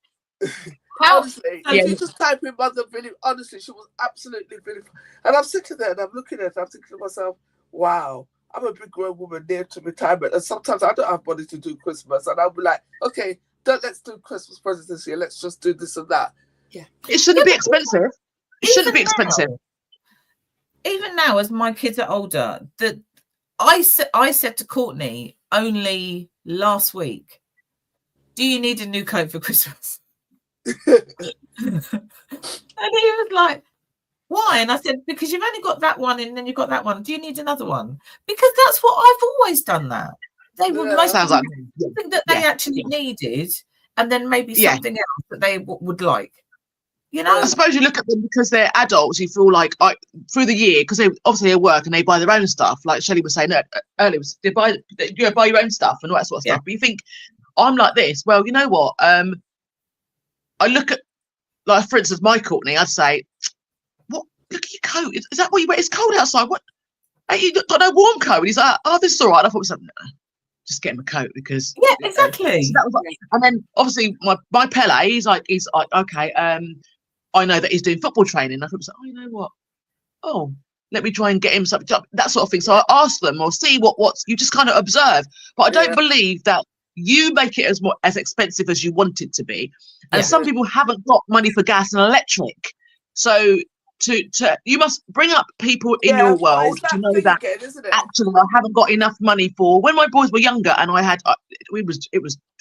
Honestly, if you just type in Mother Billy, honestly, she was absolutely beautiful. And I'm sitting there and I'm looking at it, I'm thinking to myself, wow, I'm a big grown woman near to retirement. And sometimes I don't have money to do Christmas. And I'll be like, okay, let's do Christmas presents this year. Let's just do this and that. Yeah. It shouldn't be expensive. It shouldn't be expensive. Even now, as my kids are older, that I said to Courtney only last week, do you need a new coat for Christmas? And he was like, why? And I said, because you've only got that one and then you've got that one. Do you need another one? Because that's what I've always done that. They would most like something that they actually needed, and then maybe something else that they would like. I suppose you look at them because they're adults. You feel like through the year, because they obviously work and they buy their own stuff. Like Shelley was saying earlier, they buy your own stuff and all that sort of stuff. But you think, I'm like this. Well, you know what? I look at, like, for instance, my Courtney. I'd say, what? Look at your coat. Is that what you wear? It's cold outside. What? Hey, you got no warm coat? And he's like, oh, this is all right. I thought it was something. Just get him a coat because exactly. So that was and then obviously my Pele, he's like okay. I know that he's doing football training. I thought, you know what? Oh, let me try and get him something, that sort of thing. So I ask them or see what's, you just kind of observe. But I don't believe that you make it as expensive as you want it to be. And some people haven't got money for gas and electric. So you must bring up people in your world to know that actually I haven't got enough money for, when my boys were younger and I had,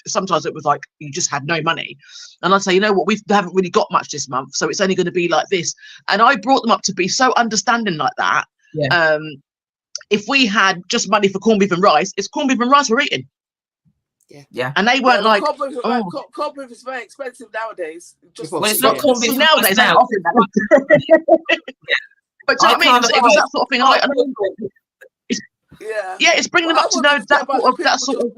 sometimes it was like you just had no money, and I'd say, you know what, we haven't really got much this month, so it's only going to be like this. And I brought them up to be so understanding like that. if we had just money for corned beef and rice, it's corned beef and rice we're eating. Yeah. And they weren't like, corned beef is very expensive nowadays. Well, it's not corned beef nowadays. They now. offer that. But do you know what I mean? It was that sort of thing. It's bringing them up to know that sort of.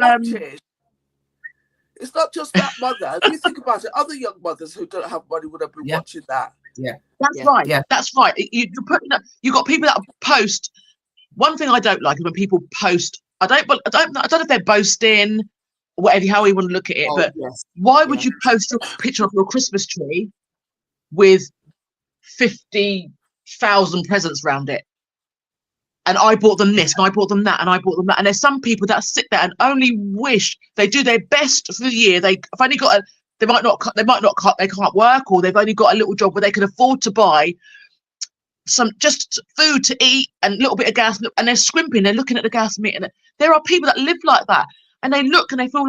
It's not just that mother. If you think about it, other young mothers who don't have money would have been watching that. Yeah, that's right. Yeah, that's right. You're putting up. You got people that post. One thing I don't like is when people post. I don't know if they're boasting, or whatever, how you want to look at it. But why would you post a picture of your Christmas tree with 50,000 presents around it? And I bought them this, and I bought them that, and I bought them that. And there's some people that sit there and only wish they do their best for the year. They've only got they can't work, or they've only got a little job where they can afford to buy some just food to eat and a little bit of gas, and they're scrimping. They're looking at the gas meter. And there are people that live like that, and they look and they feel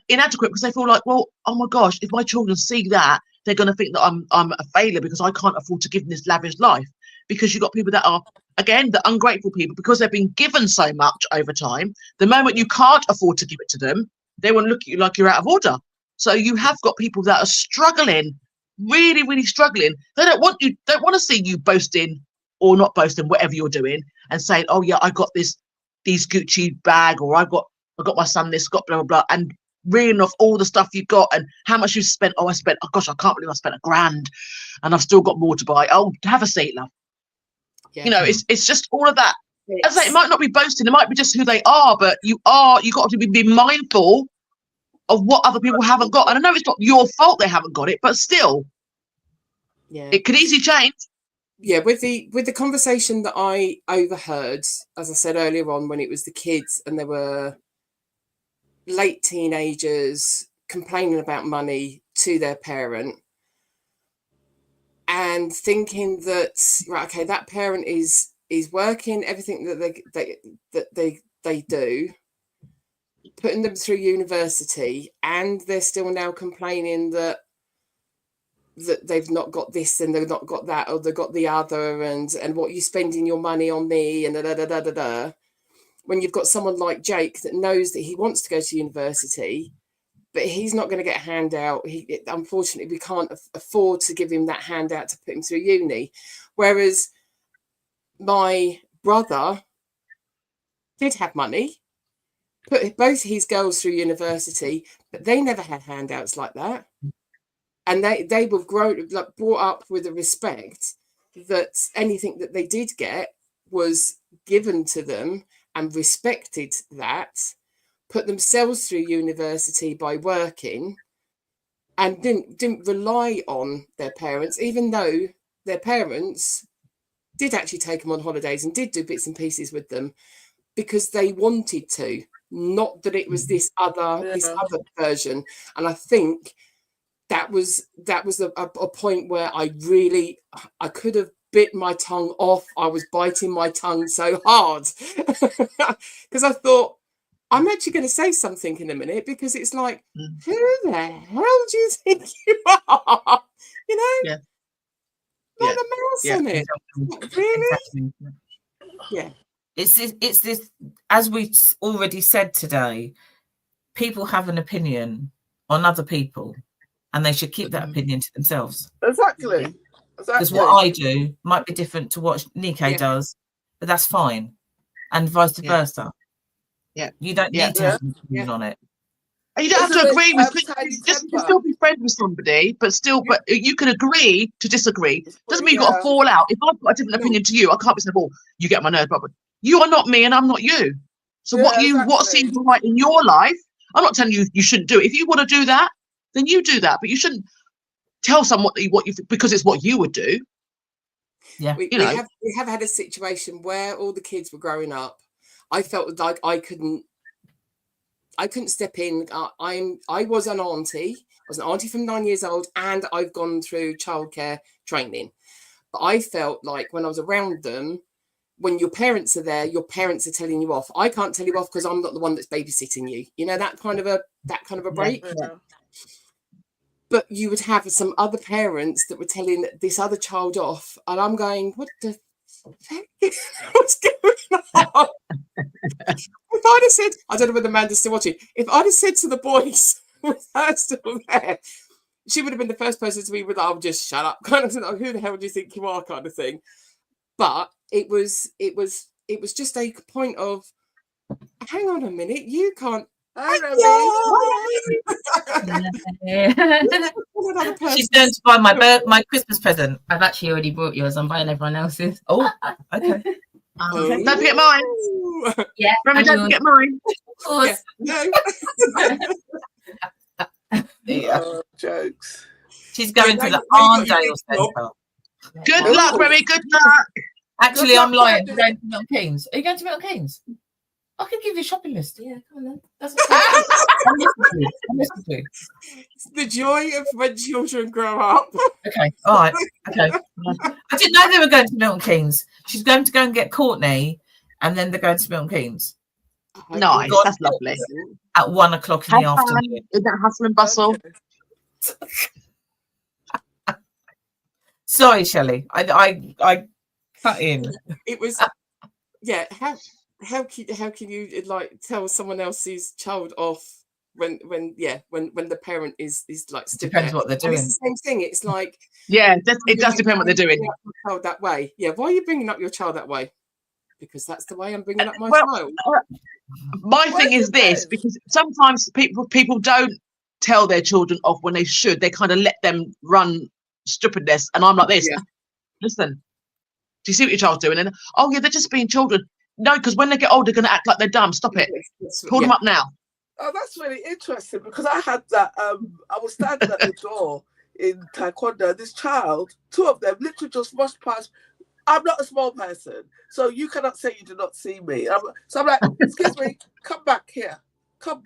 inadequate because they feel like, well, oh my gosh, if my children see that, they're going to think that I'm a failure because I can't afford to give them this lavish life. Because you've got people that are, again, the ungrateful people, because they've been given so much over time. The moment you can't afford to give it to them, they will look at you like you're out of order. So you have got people that are struggling, really, really struggling. They don't want to see you boasting or not boasting, whatever you're doing, and saying, oh yeah, I got these Gucci bag, or I got my son this, got blah blah blah, and reading off all the stuff you got and how much you spent. Oh gosh, I can't believe I spent $1,000 and I've still got more to buy. Oh, have a seat, love. Yeah. You know, it's just all of that. As I say, it might not be boasting, it might be just who they are, but you got to be mindful of what other people haven't got. And I know it's not your fault they haven't got it, but still, it could easily change. Yeah, with the conversation that I overheard, as I said earlier on, when it was the kids and they were late teenagers complaining about money to their parent, and thinking that, right, okay, that parent is working everything that they do, putting them through university, and they're still now complaining that they've not got this and they've not got that, or they've got the other, and what you spending your money on me, and da. When you've got someone like Jake that knows that he wants to go to university, but he's not going to get a handout. Unfortunately, we can't afford to give him that handout to put him through uni. Whereas my brother did have money, put both his girls through university, but they never had handouts like that. And they were brought up with a respect that anything that they did get was given to them, and respected that, put themselves through university by working, and didn't rely on their parents, even though their parents did actually take them on holidays and did do bits and pieces with them because they wanted to, not that it was this other version. And I think that was a point where I could have bit my tongue off. I was biting my tongue so hard because I thought, I'm actually going to say something in a minute, because it's like, who the hell do you think you are? You know? Not a mouse on it. Really? Exactly. Yeah. It's this, as we already said today, people have an opinion on other people, and they should keep that opinion to themselves. Exactly. Because what I do might be different to what Nikkei does, but that's fine. And vice versa. Yeah. You don't need to have an opinion on it. And you don't have to agree with just still be friends with somebody, but you can agree to disagree. Doesn't mean you've got to fall out. If I've got a different opinion to you, I can't be saying, well, you get my nerves, but you are not me and I'm not you. So what seems right in your life, I'm not telling you you shouldn't do it. If you want to do that, then you do that. But you shouldn't tell someone what you because it's what you would do. Yeah. We have had a situation where all the kids were growing up. I felt like I couldn't step in. I was an auntie. I was an auntie from 9 years old, and I've gone through childcare training. But I felt like when I was around them, when your parents are there, your parents are telling you off. I can't tell you off because I'm not the one that's babysitting you. You know, that kind of a break. Yeah. But you would have some other parents that were telling this other child off, and I'm going, what the what's going on? If I'd have said, I don't know whether Amanda's still watching, if I'd have said to the boys, with her still there, she would have been the first person to be with, "Oh, just shut up," kind of thing, like, "Who the hell do you think you are," kind of thing. But it was just a point of, hang on a minute, you can't. She's going to buy my Christmas present. I've actually already bought yours. I'm buying everyone else's. Oh, okay. Don't forget mine. Yeah, Remy, don't forget mine. Of course. Yeah. No. Yeah. Jokes. She's going to the Arndale Centre. Good luck, Remy. Good luck. Actually, I'm lying. You're going to Milton Keynes. Are you going to Milton Keynes? I could give you a shopping list. Yeah, come on then. That's what I'm listening to. It's the joy of when children grow up. Okay, all right. Okay. I didn't know they were going to Milton Keynes. She's going to go and get Courtney, and then they're going to Milton Keynes. Nice, that's lovely. At 1 o'clock in the afternoon. In that hustle and bustle. Sorry, Shelley. I cut in. It was, yeah. How can you like tell someone else's child off when the parent is like stood Depends there? what they're doing. It's the same thing. It's like, yeah, it does depend what they're doing. Child that way. Yeah, why are you bringing up your child that way? Because that's the way I'm bringing up my child. My thing is this, because sometimes people don't tell their children off when they should. They kind of let them run stupidness, and I'm like this. Yeah. Listen, do you see what your child's doing? And oh yeah, they're just being children. No, because when they get older, they're going to act like they're dumb. Stop it. Pull them up now. Oh, that's really interesting, because I had that. I was standing at the door in Taekwondo. This child, 2 of them, literally just rushed past. I'm not a small person, so you cannot say you do not see me. So I'm like, excuse me, come back here. Come.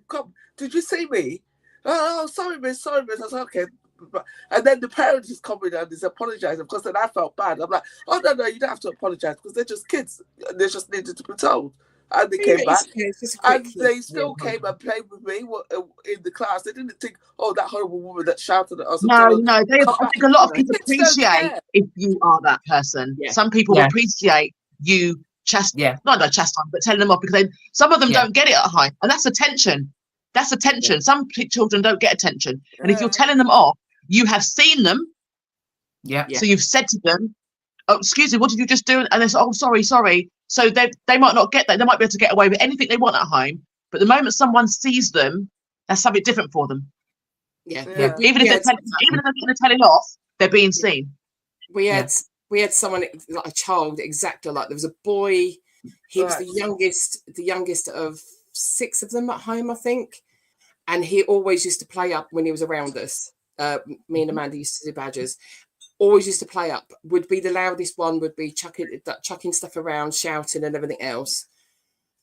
Did you see me? Oh, sorry, miss. I was like, okay. And then the parent is coming and is apologizing, because then I felt bad. I'm like, oh no, you don't have to apologize, because they're just kids. They just needed to be told. And they came back, and they still came and played with me in the class. They didn't think, oh, that horrible woman that shouted at us. No. I think a lot of kids appreciate if you are that person. Yeah. Some people appreciate you not chastising, but telling them off, because some of them don't get it at home, and that's attention. That's attention. Some children don't get attention, and if you're telling them off, you have seen them. Yeah. So you've said to them, "Oh, excuse me, what did you just do?" And they say, "Oh, sorry." So they might not get that. They might be able to get away with anything they want at home, but the moment someone sees them, that's something different for them. Yeah. Even if they're getting telling off, they're being seen. We had someone, like a child, exactly like, there was a boy. He was the youngest of 6 of them at home, I think, and he always used to play up when he was around us. Me and Amanda used to do badgers. Always used to play up. Would be the loudest one. Would be chucking stuff around, shouting, and everything else.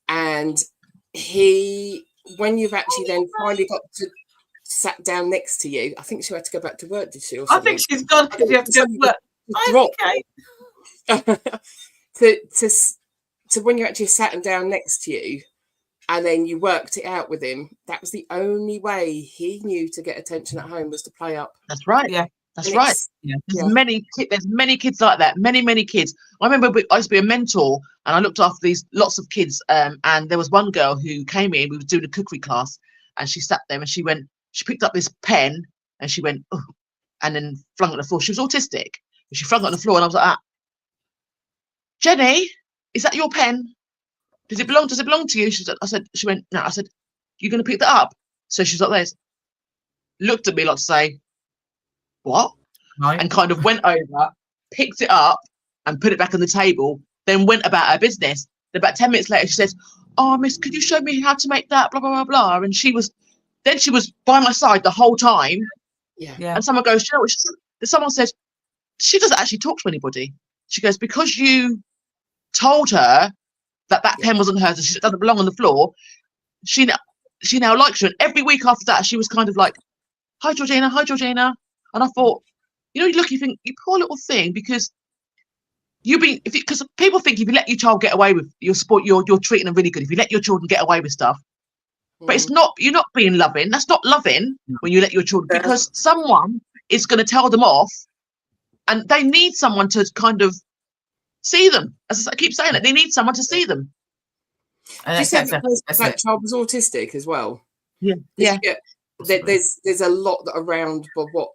And when you've actually then finally got to sat down next to you, I think she had to go back to work. Did she? Or I think she's gone because you have to go to work. Okay. to when you actually sat him down next to you, and then you worked it out with him. That was the only way he knew to get attention at home, was to play up. That's right. Yeah. That's right. There's many kids like that. Many kids. I remember I used to be a mentor, and I looked after lots of kids. And there was one girl who came in. We were doing a cookery class, and she sat there and she picked up this pen and she went, oh, and then flung it on the floor. She was autistic. She flung it on the floor, and I was like, Jenny, is that your pen? Does it belong to you? She went, no. I said, you're going to pick that up? So she's like this, looked at me like to say, what? Right. And kind of went over, picked it up and put it back on the table, then went about her business. Then about 10 minutes later, she says, oh, miss, could you show me how to make that? Blah, blah, blah, blah. And she was by my side the whole time. Yeah. And someone goes, you know what? Someone says, she doesn't actually talk to anybody. She goes, because you told her that pen wasn't hers and she doesn't belong on the floor, she now likes you. And every week after that, she was kind of like, hi, Georgina. And I thought, you think, you poor little thing, because because people think if you let your child get away with your sport, you're treating them really good. If you let your children get away with stuff, but it's not, you're not being loving. That's not loving when you let your children, because someone is going to tell them off, and they need someone to kind of see them. As I keep saying it, they need someone to see them. And you said that child was autistic as well. Yeah. There's a lot that around, but what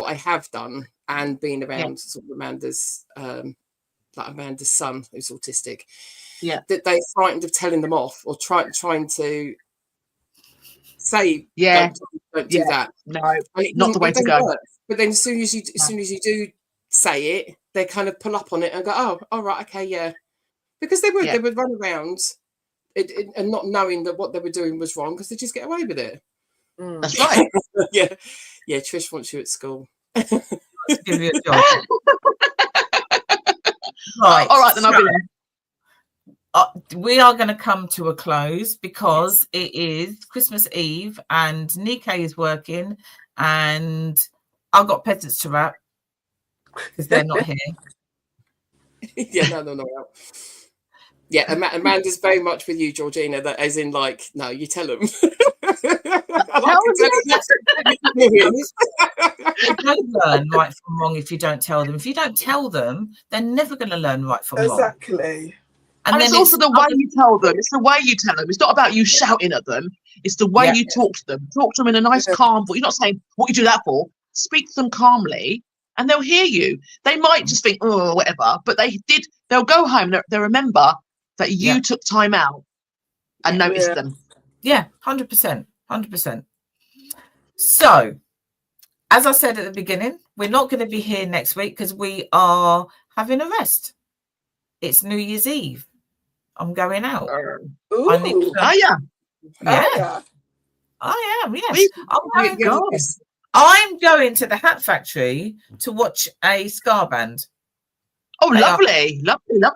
I have done and being around sort of Amanda's Amanda's son who's autistic. Yeah, that they're frightened of telling them off or trying to say, don't do that. No, not the way to go. But then as soon as you do say it, they kind of pull up on it and go, oh, all right, okay, yeah. Because they would run around and not knowing that what they were doing was wrong because they just get away with it. That's right. Yeah. Trish wants you at school. Let's give you a job. Right. All right, then I'll be there. We are going to come to a close because it is Christmas Eve and Nikkei is working and I've got presents to wrap because they're not here. No. Yeah, Amanda's very much with you, Georgina, that as in like, no, you tell them. They don't learn right from wrong if you don't tell them. If you don't tell them, they're never going to learn right from wrong. Exactly. And it's also the way you tell them. It's the way you tell them. It's not about you shouting at them. It's the way you talk to them. Talk to them in a nice, calm voice. You're not saying, what you do that for? Speak to them calmly and they'll hear you. They might just think, oh, whatever. But they'll go home. They'll remember that you took time out and noticed them. Yeah, 100%. 100%. So, as I said at the beginning, we're not going to be here next week because we are having a rest. It's New Year's Eve. I'm going out. I am, yes. I'm going to the Hat Factory to watch a ska band. Oh, lovely.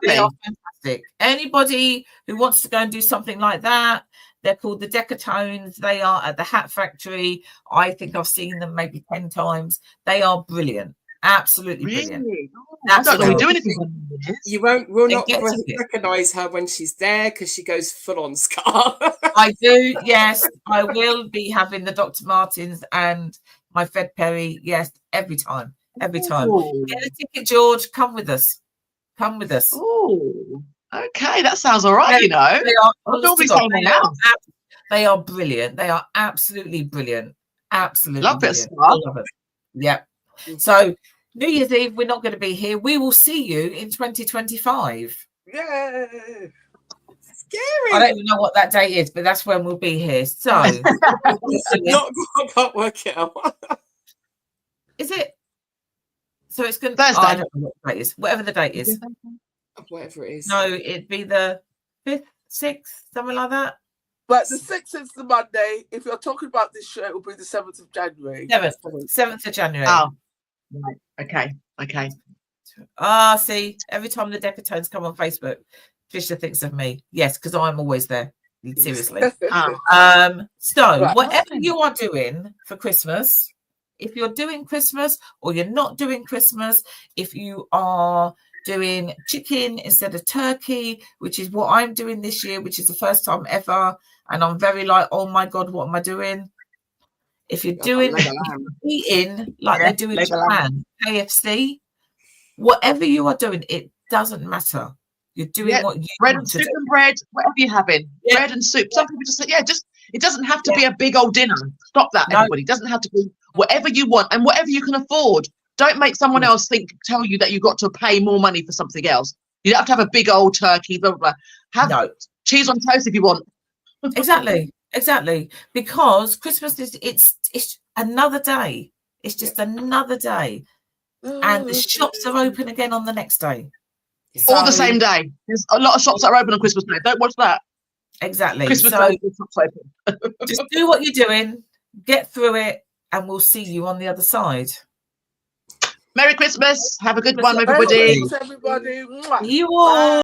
They are fantastic. Anybody who wants to go and do something like that, they're called the Decatones. They are at the Hat Factory. I think I've seen them maybe 10 times. They are brilliant. Absolutely brilliant. I don't know we do anything. You will not recognise her when she's there because she goes full on ska. I do, yes. I will be having the Dr. Martens and my Fred Perry, yes, every time. Every time. Ooh. Get a ticket, George. Come with us. Come with us. Oh, okay. That sounds all right, you know. They are brilliant. They are absolutely brilliant. Absolutely love brilliant. It. I love it. Yeah. So New Year's Eve, we're not going to be here. We will see you in 2025. Yay! Scary. I don't even know what that date is, but that's when we'll be here. So I can't work it out. Is it? So it's going to Thursday. I don't know what the date is. Whatever the date is. Whatever it is. No, it'd be the 5th, 6th, something like that. But the 6th is the Monday. If you're talking about this show, it will be the 7th of January. 7th of January. Oh, right. Okay. See, every time the Decatones come on Facebook, Trisha thinks of me. Yes, because I'm always there. Seriously. Whatever you are doing for Christmas, if you're doing Christmas or you're not doing Christmas, if you are doing chicken instead of turkey, which is what I'm doing this year, which is the first time ever, and I'm very like, oh my God, what am I doing? If you're eating like they do in Japan, KFC, whatever you are doing, it doesn't matter. You're doing what you bread want and to soup do. and bread, whatever you're having. Bread and soup. Some people just say, it doesn't have to be a big old dinner. Stop that, everybody. It doesn't have to be whatever you want and whatever you can afford. Don't make someone else tell you that you've got to pay more money for something else. You don't have to have a big old turkey, blah, blah, blah. Have cheese on toast if you want. Exactly. Because Christmas it's another day. It's just another day. And the shops are open again on the next day. All the same day. There's a lot of shops that are open on Christmas Day. Don't watch that. Exactly. Christmas Day, open. Just do what you're doing, get through it, and we'll see you on the other side. Merry Christmas. Have a good one, everybody. Merry Christmas, everybody. You all.